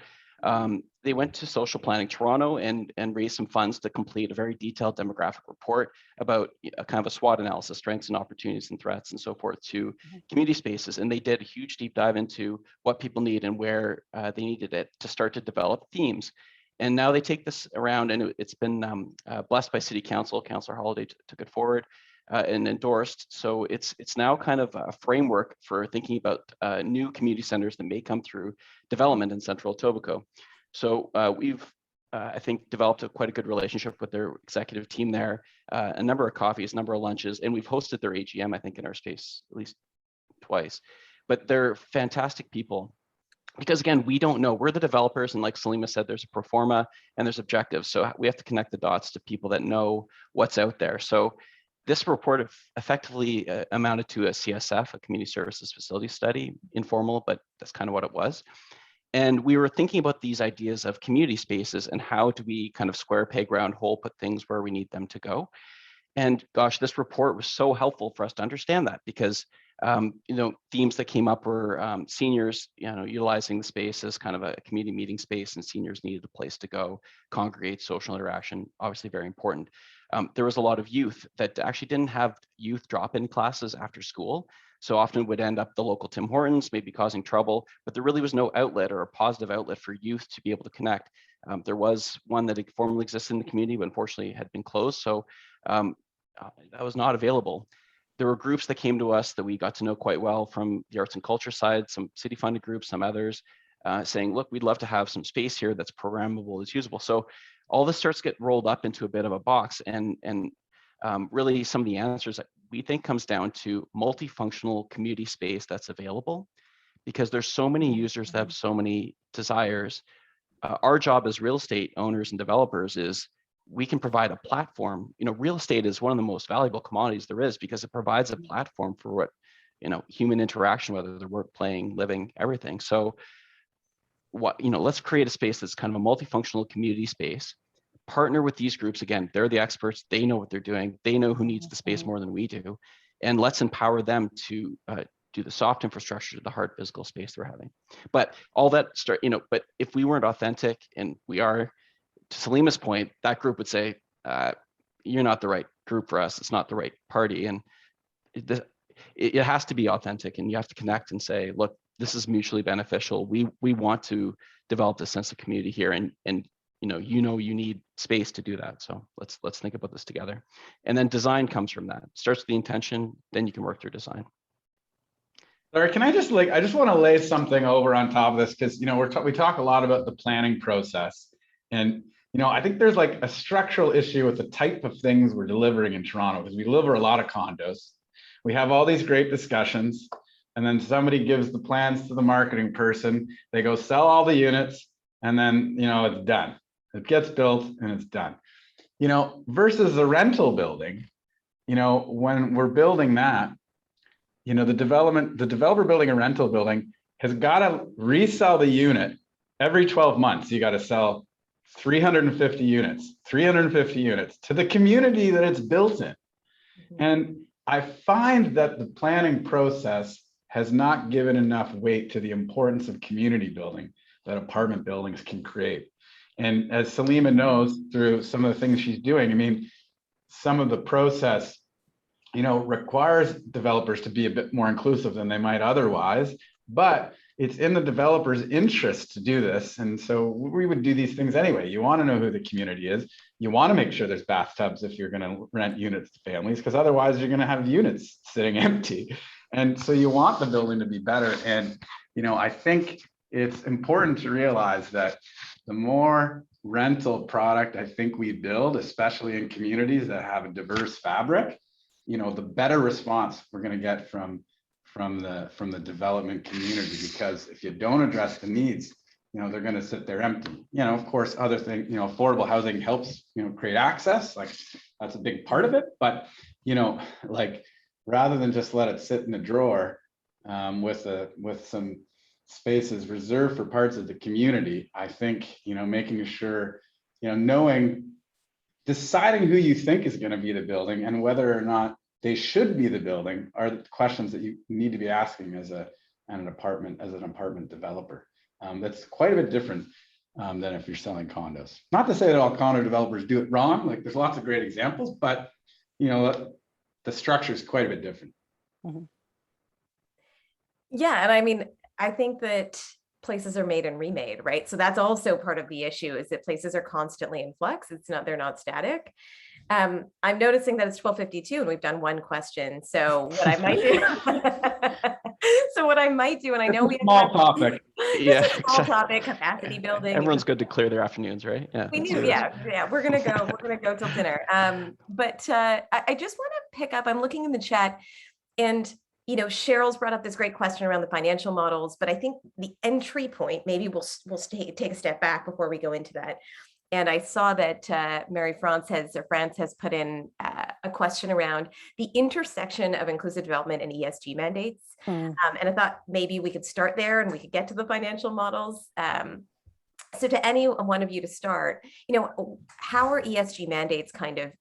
they went to Social Planning Toronto and raised some funds to complete a very detailed demographic report about a kind of a SWOT analysis, strengths and opportunities and threats and so forth, to community spaces. And they did a huge deep dive into what people need and where they needed it to start to develop themes. And now they take this around, and it's been blessed by City Council. Councillor Holiday took it forward and endorsed. So it's now kind of a framework for thinking about new community centers that may come through development in Central Etobicoke. So we've, I think, developed quite a good relationship with their executive team there, a number of coffees, a number of lunches, and we've hosted their AGM, I think, in our space at least twice. But they're fantastic people. Because again, we don't know, we're the developers, and like Salima said, there's a pro forma and there's objectives. So we have to connect the dots to people that know what's out there. So this report effectively amounted to a CSF, a community services facility study, informal, but that's kind of what it was. And we were thinking about these ideas of community spaces and how do we kind of square peg round hole, put things where we need them to go. And gosh, this report was so helpful for us to understand that, because themes that came up were seniors, utilizing the space as kind of a community meeting space, and seniors needed a place to go, congregate, social interaction, obviously very important. There was a lot of youth that actually didn't have youth drop-in classes after school. So often would end up the local Tim Hortons, maybe causing trouble, but there really was no outlet or a positive outlet for youth to be able to connect. There was one that formerly existed in the community, but unfortunately had been closed. So that was not available. There were groups that came to us that we got to know quite well from the arts and culture side, some city funded groups, some others, saying, look, we'd love to have some space here that's programmable, that's usable. So all this starts to get rolled up into a bit of a box, and really some of the answers that we think comes down to multifunctional community space that's available, because there's so many users that have so many desires. Our job as real estate owners and developers is we can provide a platform. Real estate is one of the most valuable commodities there is, because it provides a platform for what, human interaction, whether they're work, playing, living, everything. So let's create a space that's kind of a multifunctional community space. Partner with these groups. Again, they're the experts. They know what they're doing. They know who needs the space more than we do. And let's empower them to do the soft infrastructure, the hard physical space they're having. But all that but if we weren't authentic, and we are, to Salima's point, that group would say, you're not the right group for us. It's not the right party. And it has to be authentic, and you have to connect and say, look, this is mutually beneficial. We want to develop this sense of community here, and you need space to do that. So let's think about this together. And then design comes from that. It starts with the intention, then you can work through design. Larry, can I just want to lay something over on top of this, because we talk a lot about the planning process, and I think there's like a structural issue with the type of things we're delivering in Toronto, because we deliver a lot of condos. We have all these great discussions, and then somebody gives the plans to the marketing person. They go sell all the units, and then it's done. It gets built and it's done. Versus a rental building, when we're building that, the developer building a rental building has got to resell the unit every 12 months. You got to sell 350 units to the community that it's built in. And I find that the planning process has not given enough weight to the importance of community building that apartment buildings can create. And as Salima knows through some of the things she's doing, some of the process, requires developers to be a bit more inclusive than they might otherwise, but it's in the developer's interest to do this. And so we would do these things anyway. You want to know who the community is. You want to make sure there's bathtubs if you're going to rent units to families, because otherwise you're going to have units sitting empty. And so you want the building to be better. And, I think it's important to realize that the more rental product I think we build, especially in communities that have a diverse fabric, the better response we're going to get from the development community. Because if you don't address the needs, they're going to sit there empty. Of course, other things, affordable housing helps, create access. Like, that's a big part of it. But, rather than just let it sit in the drawer with some spaces reserved for parts of the community, I think, making sure, deciding who you think is going to be the building and whether or not they should be the building are the questions that you need to be asking as an apartment developer. That's quite a bit different than if you're selling condos. Not to say that all condo developers do it wrong. Like, there's lots of great examples, but the structure is quite a bit different. Yeah, and I think that places are made and remade, right? So that's also part of the issue, is that places are constantly in flux. They're not static. I'm noticing that it's 12:52 and we've done one question. So what I might do, and I know we have small topic. Yeah, small topic, capacity building. Everyone's good to clear their afternoons, right? Yeah. We knew, yeah. We're gonna go till dinner. But I just want to pick up. I'm looking in the chat, and Cheryl's brought up this great question around the financial models, but I think the entry point, maybe we'll take a step back before we go into that. And I saw that France has put in a question around the intersection of inclusive development and ESG mandates. And I thought maybe we could start there and we could get to the financial models. So to any one of you to start, how are ESG mandates kind of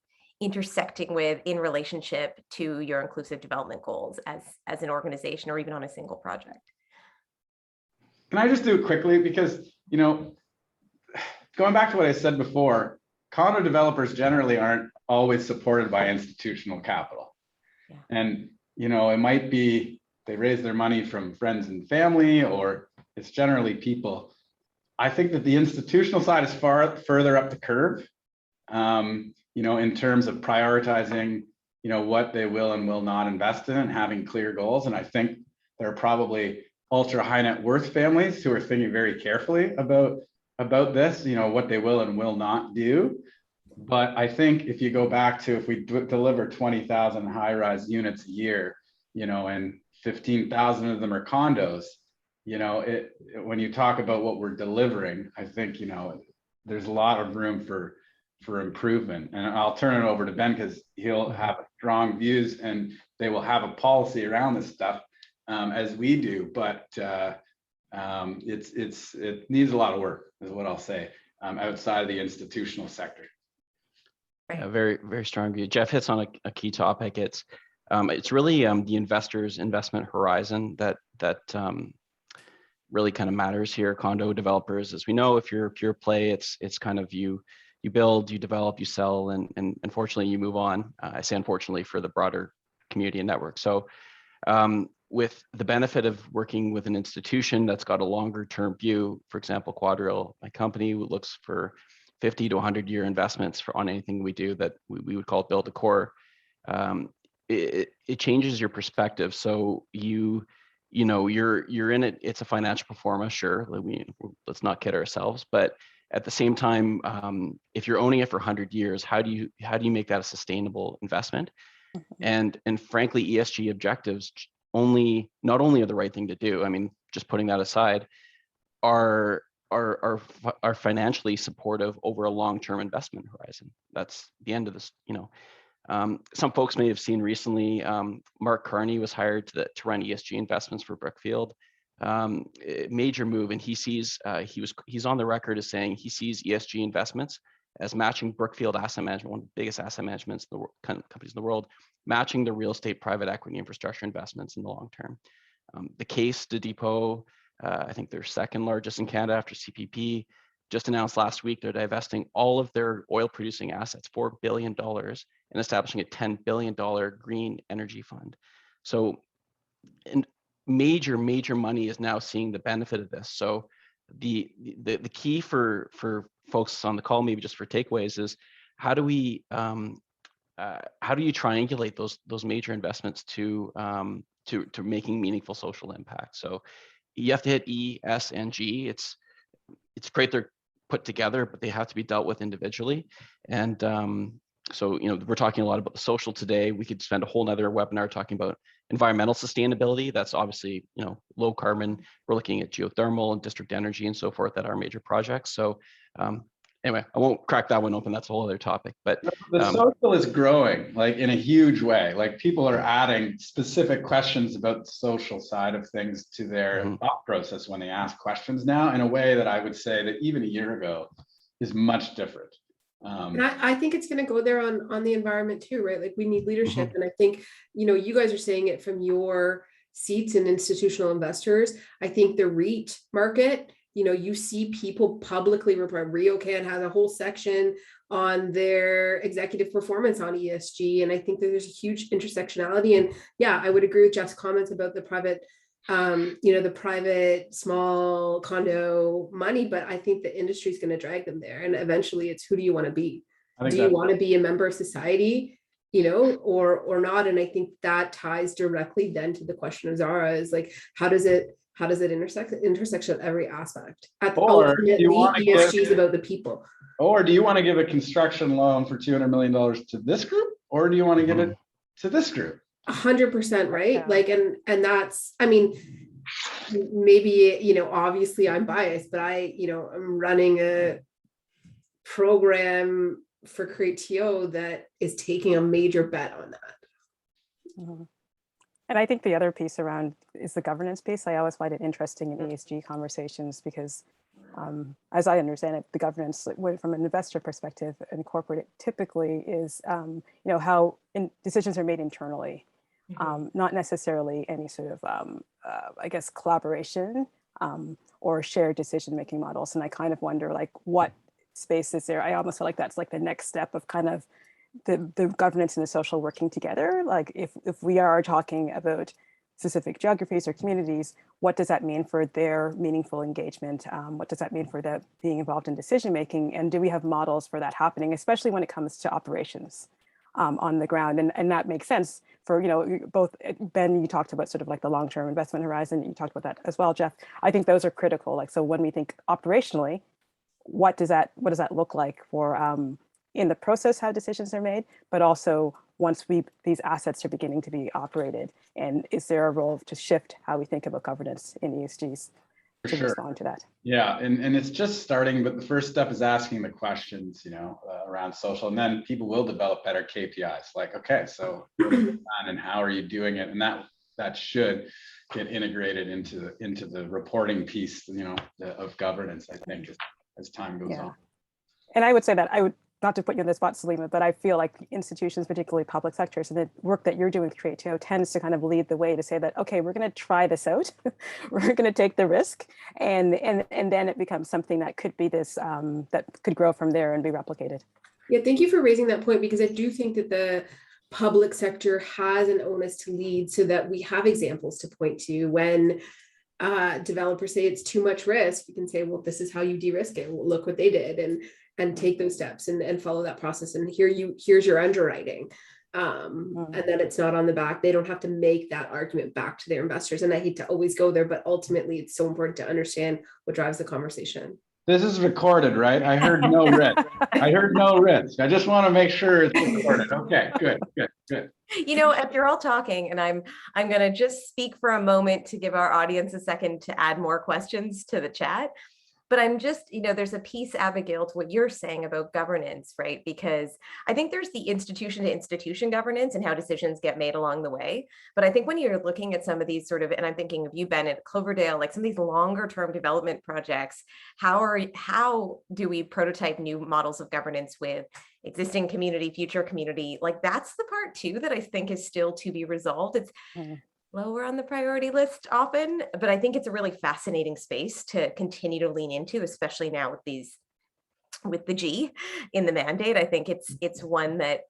intersecting with in relationship to your inclusive development goals as an organization or even on a single project? Can I just do it quickly? Because, you know, going back to what I said before, condo developers generally aren't always supported by institutional capital. Yeah. And, you know, it might be they raise their money from friends and family, or it's generally people. I think that the institutional side is far further up the curve, you know, in terms of prioritizing, you know, what they will and will not invest in and having clear goals. And I think there are probably ultra high net worth families who are thinking very carefully about this, you know, what they will and will not do. But I think if you go back to, if we deliver 20,000 high-rise units a year, you know, and 15,000 of them are condos, you know, when you talk about what we're delivering, I think, you know, there's a lot of room for improvement. And I'll turn it over to Ben because he'll have strong views and they will have a policy around this stuff as we do. But it needs a lot of work, is what I'll say, outside of the institutional sector. Yeah, very, very strong view. Jeff hits on a key topic. It's really the investor's investment horizon that really kind of matters here. Condo developers, as we know, if you're a pure play, it's kind of you build, you develop, you sell, and unfortunately you move on. I say unfortunately for the broader community and network. So with the benefit of working with an institution that's got a longer term view, for example, Quadrille, my company, looks for 50 to 100-year investments on anything we do that we would call build to core. It changes your perspective. So you know you're in it. It's a financial performance, sure. Let's not kid ourselves. But at the same time, if you're owning it for 100 years, how do you make that a sustainable investment? And frankly, ESG objectives not only are the right thing to do. I mean, just putting that aside, are financially supportive over a long-term investment horizon. That's the end of this, you know. Some folks may have seen recently, Mark Carney was hired to run ESG investments for Brookfield. Major move, and he's on the record as saying he sees ESG investments as matching Brookfield Asset Management, one of the biggest asset managements in the world, companies in the world, matching the real estate private equity infrastructure investments in the long term. The Case de Depot, I think they're second largest in Canada after CPP, just announced last week they're divesting all of their oil producing assets, $4 billion, and establishing a $10 billion green energy fund. So major money is now seeing the benefit of this. So the key for folks on the call, maybe just for takeaways, is how do you triangulate those major investments to making meaningful social impact? So you have to hit E, S, and G. It's great they're put together, but they have to be dealt with individually. And so, you know, we're talking a lot about the social today. We could spend a whole nother webinar talking about environmental sustainability. That's obviously, you know, low carbon. We're looking at geothermal and district energy and so forth that are major projects. So anyway, I won't crack that one open. That's a whole other topic. But the social is growing, like, in a huge way. Like, people are adding specific questions about the social side of things to their thought process when they ask questions now, in a way that I would say that even a year ago is much different. And I think it's going to go there on the environment too, right? Like, we need leadership. And I think, you know, you guys are saying it from your seats and institutional investors. I think the REIT market, you know, you see people publicly report. RioCan has a whole section on their executive performance on ESG. And I think that there's a huge intersectionality. And yeah, I would agree with Jeff's comments about the private, you know, the private small condo money, but I think the industry is going to drag them there. And eventually it's, who do you want to be? Do you want to be a member of society, you know, or not? And I think that ties directly then to the question of Zara, is like, how does it intersect with every aspect? Ultimately, ESG is about the people. Or do you want to give a construction loan for $200 million to this group, or do you want to give it to this group? 100%, right? Yeah. Like, and that's, I mean, maybe, you know, obviously I'm biased, but I'm running a program for Creatio that is taking a major bet on that. And I think the other piece around is the governance piece. I always find it interesting in ESG conversations because As I understand it, the governance from an investor perspective and corporate typically is, how decisions are made internally, not necessarily any sort of, I guess, collaboration or shared decision-making models. And I kind of wonder, like, what space is there? I almost feel like that's like the next step of kind of the governance and the social working together. Like if we are talking about specific geographies or communities, what does that mean for their meaningful engagement? What does that mean for the being involved in decision making? And do we have models for that happening, especially when it comes to operations on the ground? And that makes sense for, both Ben, you talked about sort of like the long-term investment horizon, you talked about that as well, Jeff. I think those are critical. Like, so when we think operationally, what does that look like for in the process how decisions are made, but also once these assets are beginning to be operated, and is there a role to shift how we think about governance in ESGs to respond to that? Yeah, and it's just starting, but the first step is asking the questions, around social, and then people will develop better KPIs. Like, okay, so what is the plan and how are you doing it? And that should get integrated into the reporting piece, of governance, I think, as time goes on. And I would say that not to put you on the spot, Salima, but I feel like institutions, particularly public sectors, and the work that you're doing with Create2 tends to kind of lead the way to say that, okay, we're going to try this out. We're going to take the risk. And then it becomes something that could be this, that could grow from there and be replicated. Yeah, thank you for raising that point, because I do think that the public sector has an onus to lead, so that we have examples to point to when developers say it's too much risk. You can say, well, this is how you de-risk it. Well, look what they did, and take those steps and follow that process. And here's your underwriting. And then it's not on the back. They don't have to make that argument back to their investors. And I hate to always go there, but ultimately it's so important to understand what drives the conversation. This is recorded, right? I heard no risk. I heard no risk. I just want to make sure it's recorded. Okay, good. If you're all talking, and I'm going to just speak for a moment to give our audience a second to add more questions to the chat. But I'm just, there's a piece, Abigail, to what you're saying about governance, right? Because I think there's the institution to institution governance and how decisions get made along the way. But I think when you're looking at some of these sort of, and I'm thinking of you, Ben, at Cloverdale, like some of these longer term development projects, how do we prototype new models of governance with existing community, future community? Like that's the part too that I think is still to be resolved. It's lower on the priority list often, but I think it's a really fascinating space to continue to lean into, especially now with the G in the mandate. I think it's one that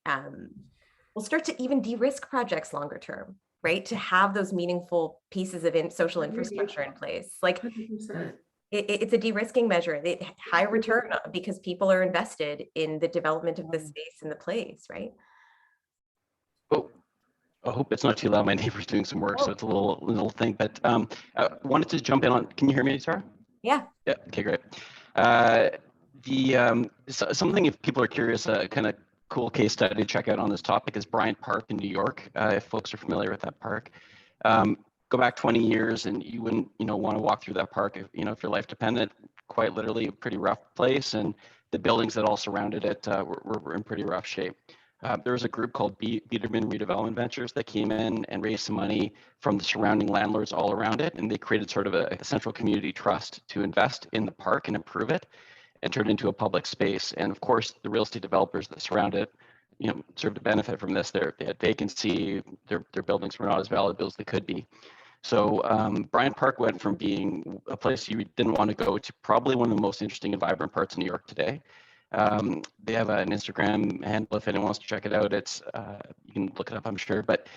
will start to even de-risk projects longer term, right? To have those meaningful pieces of social infrastructure in place. Like it's a de-risking measure, high return because people are invested in the development of the space and the place, right? Oh. I hope it's not too loud. My neighbor's doing some work, so it's a little thing. But I wanted to jump in on. Can you hear me, Sarah? Yeah. Yeah. Okay, great. Something, if people are curious, kind of cool case study to check out on this topic is Bryant Park in New York. If folks are familiar with that park, go back 20 years, and you wouldn't, want to walk through that park if your life depended. Quite literally, a pretty rough place, and the buildings that all surrounded it were in pretty rough shape. There was a group called Biederman Redevelopment Ventures that came in and raised some money from the surrounding landlords all around it, and they created sort of a central community trust to invest in the park and improve it and turn it into a public space. And of course, the real estate developers that surround it, serve to benefit from this. They had vacancy, their buildings were not as valuable as they could be. So Bryant Park went from being a place you didn't want to go to probably one of the most interesting and vibrant parts of New York today. They have an Instagram handle if anyone wants to check it out. It's you can look it up, I'm sure, but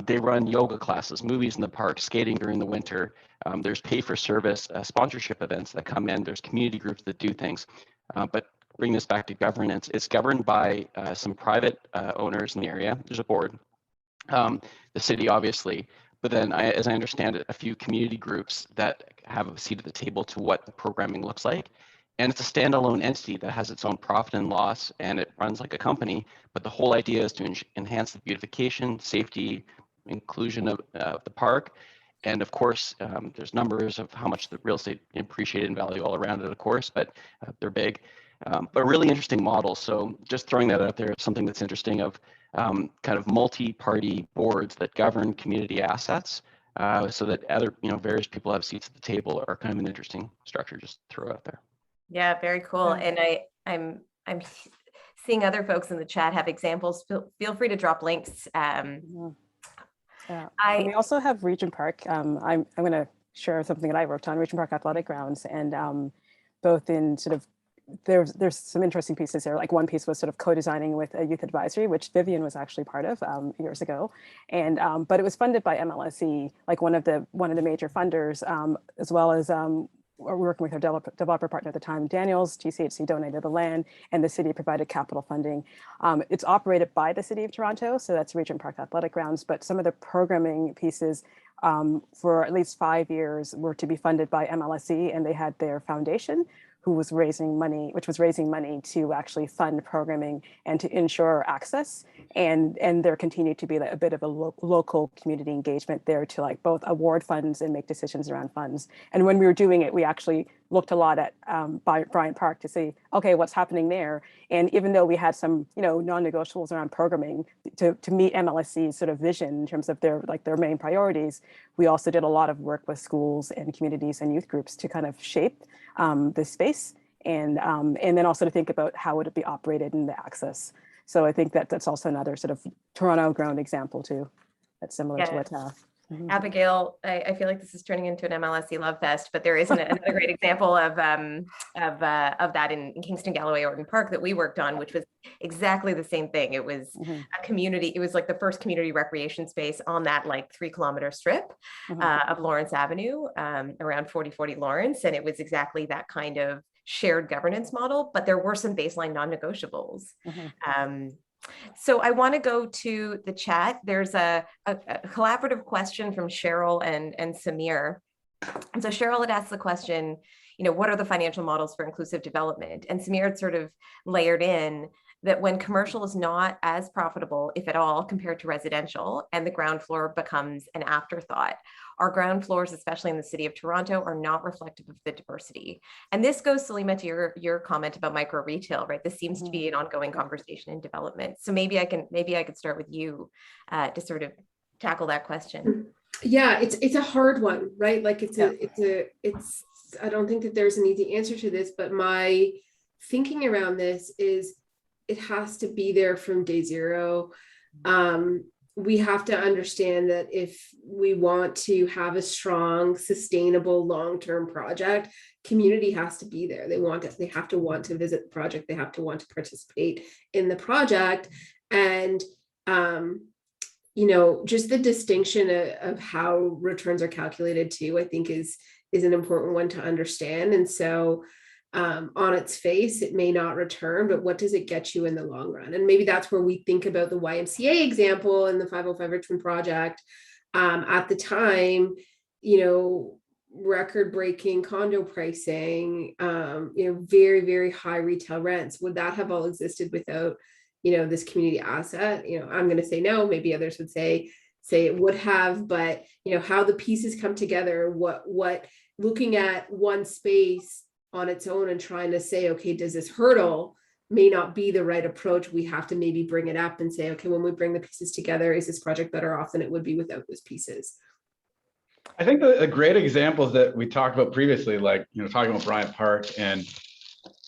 they run yoga classes, movies in the park, skating during the winter. There's pay for service sponsorship events that come in. There's community groups that do things. But bring this back to governance. It's governed by some private owners in the area. There's a board, the city obviously, but then as I understand it, a few community groups that have a seat at the table to what the programming looks like. And it's a standalone entity that has its own profit and loss, and it runs like a company. But the whole idea is to enhance the beautification, safety, inclusion of the park. And of course, there's numbers of how much the real estate appreciated in value all around it, of course, but they're big. But a really interesting model. So just throwing that out there is something that's interesting of kind of multi-party boards that govern community assets so that other, various people have seats at the table are kind of an interesting structure just to throw out there. Yeah, very cool. Yeah. And I'm seeing other folks in the chat have examples. Feel free to drop links. Mhm. Yeah, and we also have Regent Park. I'm going to share something that I worked on, Regent Park Athletic Grounds, and both in sort of there's some interesting pieces there. Like one piece was sort of co-designing with a youth advisory, which Vivian was actually part of years ago, and but it was funded by MLSE, like one of the major funders, as well as we're working with our developer partner at the time, Daniels. GCHC donated the land, and the city provided capital funding. It's operated by the City of Toronto, so that's Regent Park Athletic Grounds, but some of the programming pieces for at least 5 years were to be funded by MLSE, and they had their foundation, who was raising money, to actually fund programming and to ensure access. And there continued to be a bit of a local community engagement there to like both award funds and make decisions around funds. And when we were doing it, we actually looked a lot at Bryant Park to see, okay, what's happening there. And even though we had some, non-negotiables around programming to meet MLSC's sort of vision in terms of their main priorities, we also did a lot of work with schools and communities and youth groups to kind of shape the space, and then also to think about how would it be operated and the access. So I think that's also another sort of Toronto ground example too, that's similar to what Abigail, I feel like this is turning into an MLSE love fest, but there isn't another great example of that in Kingston, Galloway, Orton Park that we worked on, which was exactly the same thing. It was a community. It was like the first community recreation space on that like 3-kilometer strip of Lawrence Avenue, around 4040 Lawrence, and it was exactly that kind of shared governance model. But there were some baseline non-negotiables. So I want to go to the chat. There's a collaborative question from Cheryl and Samir. And so Cheryl had asked the question, what are the financial models for inclusive development? And Samir had sort of layered in that when commercial is not as profitable, if at all, compared to residential, and the ground floor becomes an afterthought, our ground floors, especially in the city of Toronto, are not reflective of the diversity. And this goes, Salima, to your comment about micro retail, right? This seems to be an ongoing conversation in development. So maybe I could start with you to sort of tackle that question. Yeah, it's a hard one, right? Like it's I don't think that there's an easy answer to this, but my thinking around this is it has to be there from day zero. We have to understand that if we want to have a strong, sustainable, long-term project, community has to be there. They have to want to visit the project. They have to want to participate in the project. And, just the distinction of how returns are calculated too, I think is an important one to understand. And so on its face, it may not return, but what does it get you in the long run? And maybe that's where we think about the YMCA example in the 505 Richmond project. At the time, record-breaking condo pricing, very, very high retail rents. Would that have all existed without, this community asset? I'm going to say no. Maybe others would say it would have, but how the pieces come together, what looking at one space on its own and trying to say, okay, does this hurdle may not be the right approach. We have to maybe bring it up and say, okay, when we bring the pieces together, is this project better off than it would be without those pieces? I think the great examples that we talked about previously, like, talking about Bryant Park and,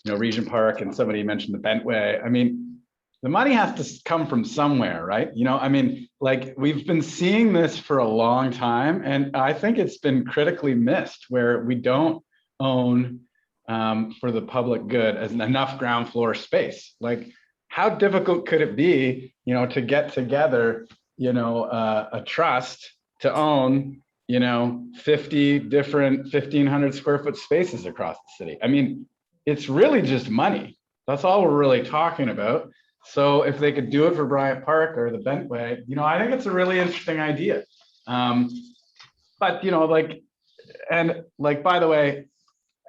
Regent Park, and somebody mentioned the Bentway. I mean, the money has to come from somewhere, right? Like we've been seeing this for a long time, and I think it's been critically missed where we don't own for the public good as enough ground floor space. Like, how difficult could it be, to get together, a trust to own, 50 different 1,500 square foot spaces across the city? I mean, it's really just money. That's all we're really talking about. So if they could do it for Bryant Park or the Bentway, I think it's a really interesting idea. But, by the way,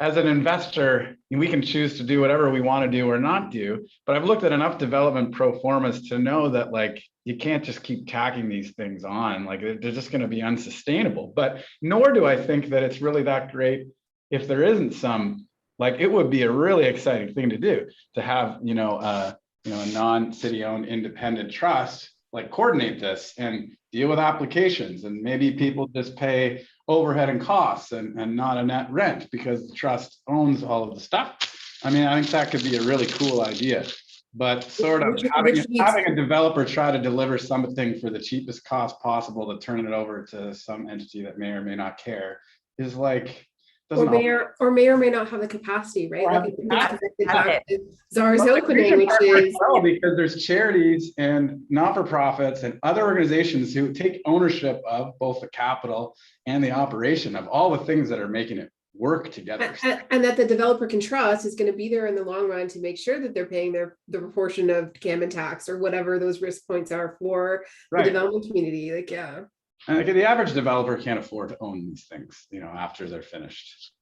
as an investor, we can choose to do whatever we want to do or not do. But I've looked at enough development pro formas to know that you can't just keep tacking these things on. They're just going to be unsustainable. But nor do I think that it's really that great if there isn't some. It would be a really exciting thing to do, to have a non-city owned independent trust coordinate this and deal with applications, and maybe people just pay overhead and costs and not a net rent because the trust owns all of the stuff. I mean, I think that could be a really cool idea, but sort of Which having a developer try to deliver something for the cheapest cost possible to turn it over to some entity that may or may not care is like, or doesn't may or may not have the capacity, right? Or Like have if the it's capacity. connected back to Zara's Well, opening, which is well, because there's charities and not-for-profits and other organizations who take ownership of both the capital and the operation of all the things that are making it work together. and that the developer can trust is going to be there in the long run to make sure that they're paying the proportion of gammon tax or whatever those risk points are for the development community. Like, yeah. And like, the average developer can't afford to own these things, you know, after they're finished.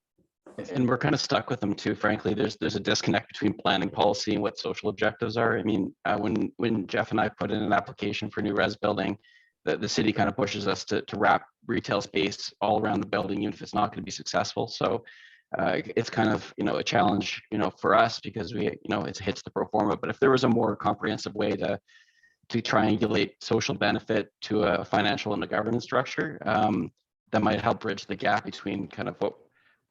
And we're kind of stuck with them too, frankly. There's a disconnect between planning policy and what social objectives are. I mean, when Jeff and I put in an application for new res building, the city kind of pushes us to wrap retail space all around the building, even if it's not going to be successful. So it's kind of, you know, a challenge, you know, for us because we, you know, it hits the pro forma. But if there was a more comprehensive way to triangulate social benefit to a financial and a governance structure, that might help bridge the gap between kind of what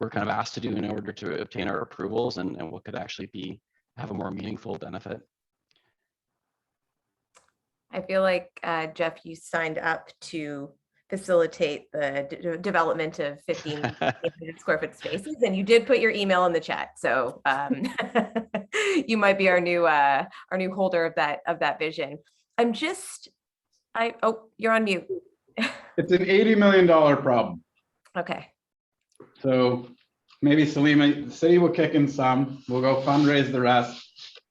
we're kind of asked to do in order to obtain our approvals and what could actually have a more meaningful benefit. I feel like, Jeff, you signed up to facilitate the development of 15 square foot spaces, and you did put your email in the chat. So you might be our new holder of that vision. Oh, you're on mute. It's an $80 million problem. Okay. So maybe Salima, the city will kick in some, we'll go fundraise the rest.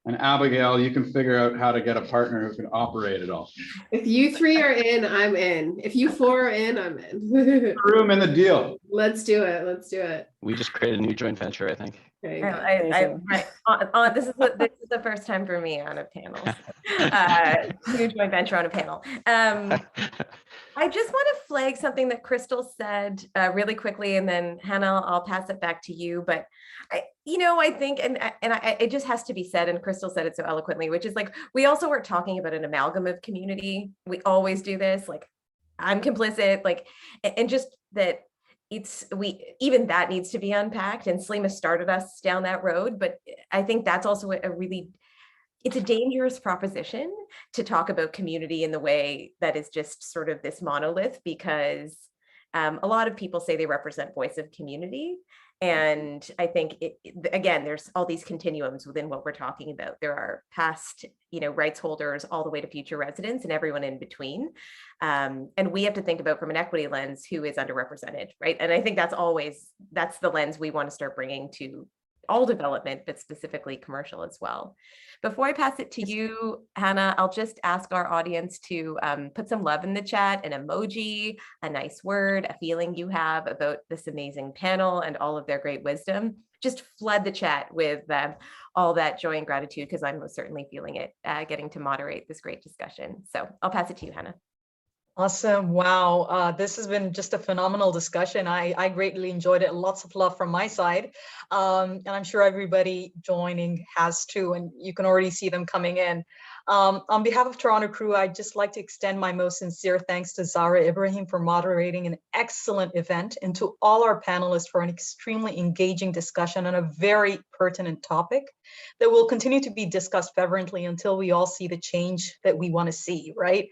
And Abigail, you can figure out how to get a partner who can operate it all. If you 3 are in, I'm in. If you 4 are in, I'm in. Room in the deal. Let's do it. Let's do it. We just created a new joint venture, I think. There you go. This is the first time for me on a panel. New joint venture on a panel. I just want to flag something that Crystal said really quickly, and then Hannah, I'll pass it back to you. But I think, it just has to be said, and Crystal said it so eloquently, which is like, we also weren't talking about an amalgam of community. We always do this, like, I'm complicit, like, and just that even that needs to be unpacked, and Salima started us down that road. But I think that's also it's a dangerous proposition to talk about community in the way that is just sort of this monolith, because a lot of people say they represent voice of community. And I think, again, there's all these continuums within what we're talking about. There are past, rights holders all the way to future residents and everyone in between. And we have to think about, from an equity lens, who is underrepresented, right? And I think that's the lens we want to start bringing to all development, but specifically commercial as well. Before I pass it to you, Hannah, I'll just ask our audience to put some love in the chat, an emoji, a nice word, a feeling you have about this amazing panel and all of their great wisdom. Just flood the chat with all that joy and gratitude, because I'm most certainly feeling it, getting to moderate this great discussion. So I'll pass it to you, Hannah. Awesome. Wow. This has been just a phenomenal discussion. I greatly enjoyed it. Lots of love from my side. And I'm sure everybody joining has too, and you can already see them coming in. On behalf of Toronto Crew, I'd just like to extend my most sincere thanks to Zara Ibrahim for moderating an excellent event, and to all our panelists for an extremely engaging discussion on a very pertinent topic that will continue to be discussed fervently until we all see the change that we want to see, right?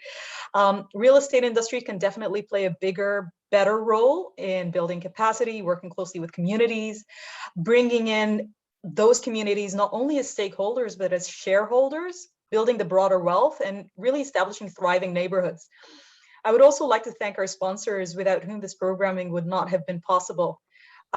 Real estate industry can definitely play a bigger, better role in building capacity, working closely with communities, bringing in those communities not only as stakeholders, but as shareholders, building the broader wealth, and really establishing thriving neighborhoods. I would also like to thank our sponsors, without whom this programming would not have been possible.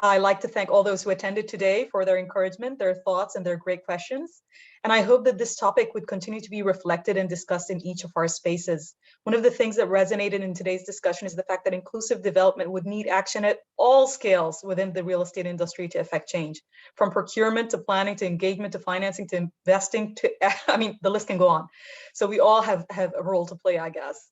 I'd like to thank all those who attended today for their encouragement, their thoughts, and their great questions. And I hope that this topic would continue to be reflected and discussed in each of our spaces. One of the things that resonated in today's discussion is the fact that inclusive development would need action at all scales within the real estate industry to affect change, from procurement to planning to engagement to financing to investing to, the list can go on. So we all have a role to play, I guess.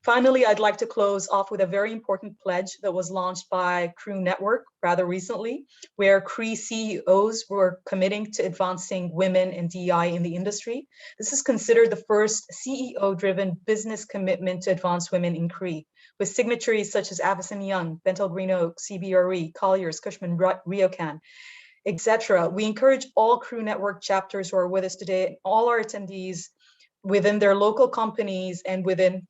Finally, I'd like to close off with a very important pledge that was launched by Crew Network rather recently, where Cree CEOs were committing to advancing women and DEI in the industry. This is considered the first CEO-driven business commitment to advance women in Cree, with signatories such as Avison Young, Bentel Green Oak, CBRE, Colliers, Cushman, RioCan. etc. We encourage all Crew Network chapters who are with us today, all our attendees within their local companies and within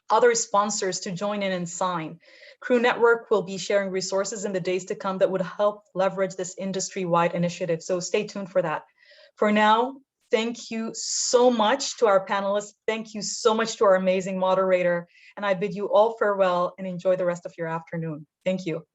other sponsors to join in and sign. Crew Network will be sharing resources in the days to come that would help leverage this industry-wide initiative. So stay tuned for that. For now, thank you so much to our panelists. Thank you so much to our amazing moderator. And I bid you all farewell and enjoy the rest of your afternoon. Thank you.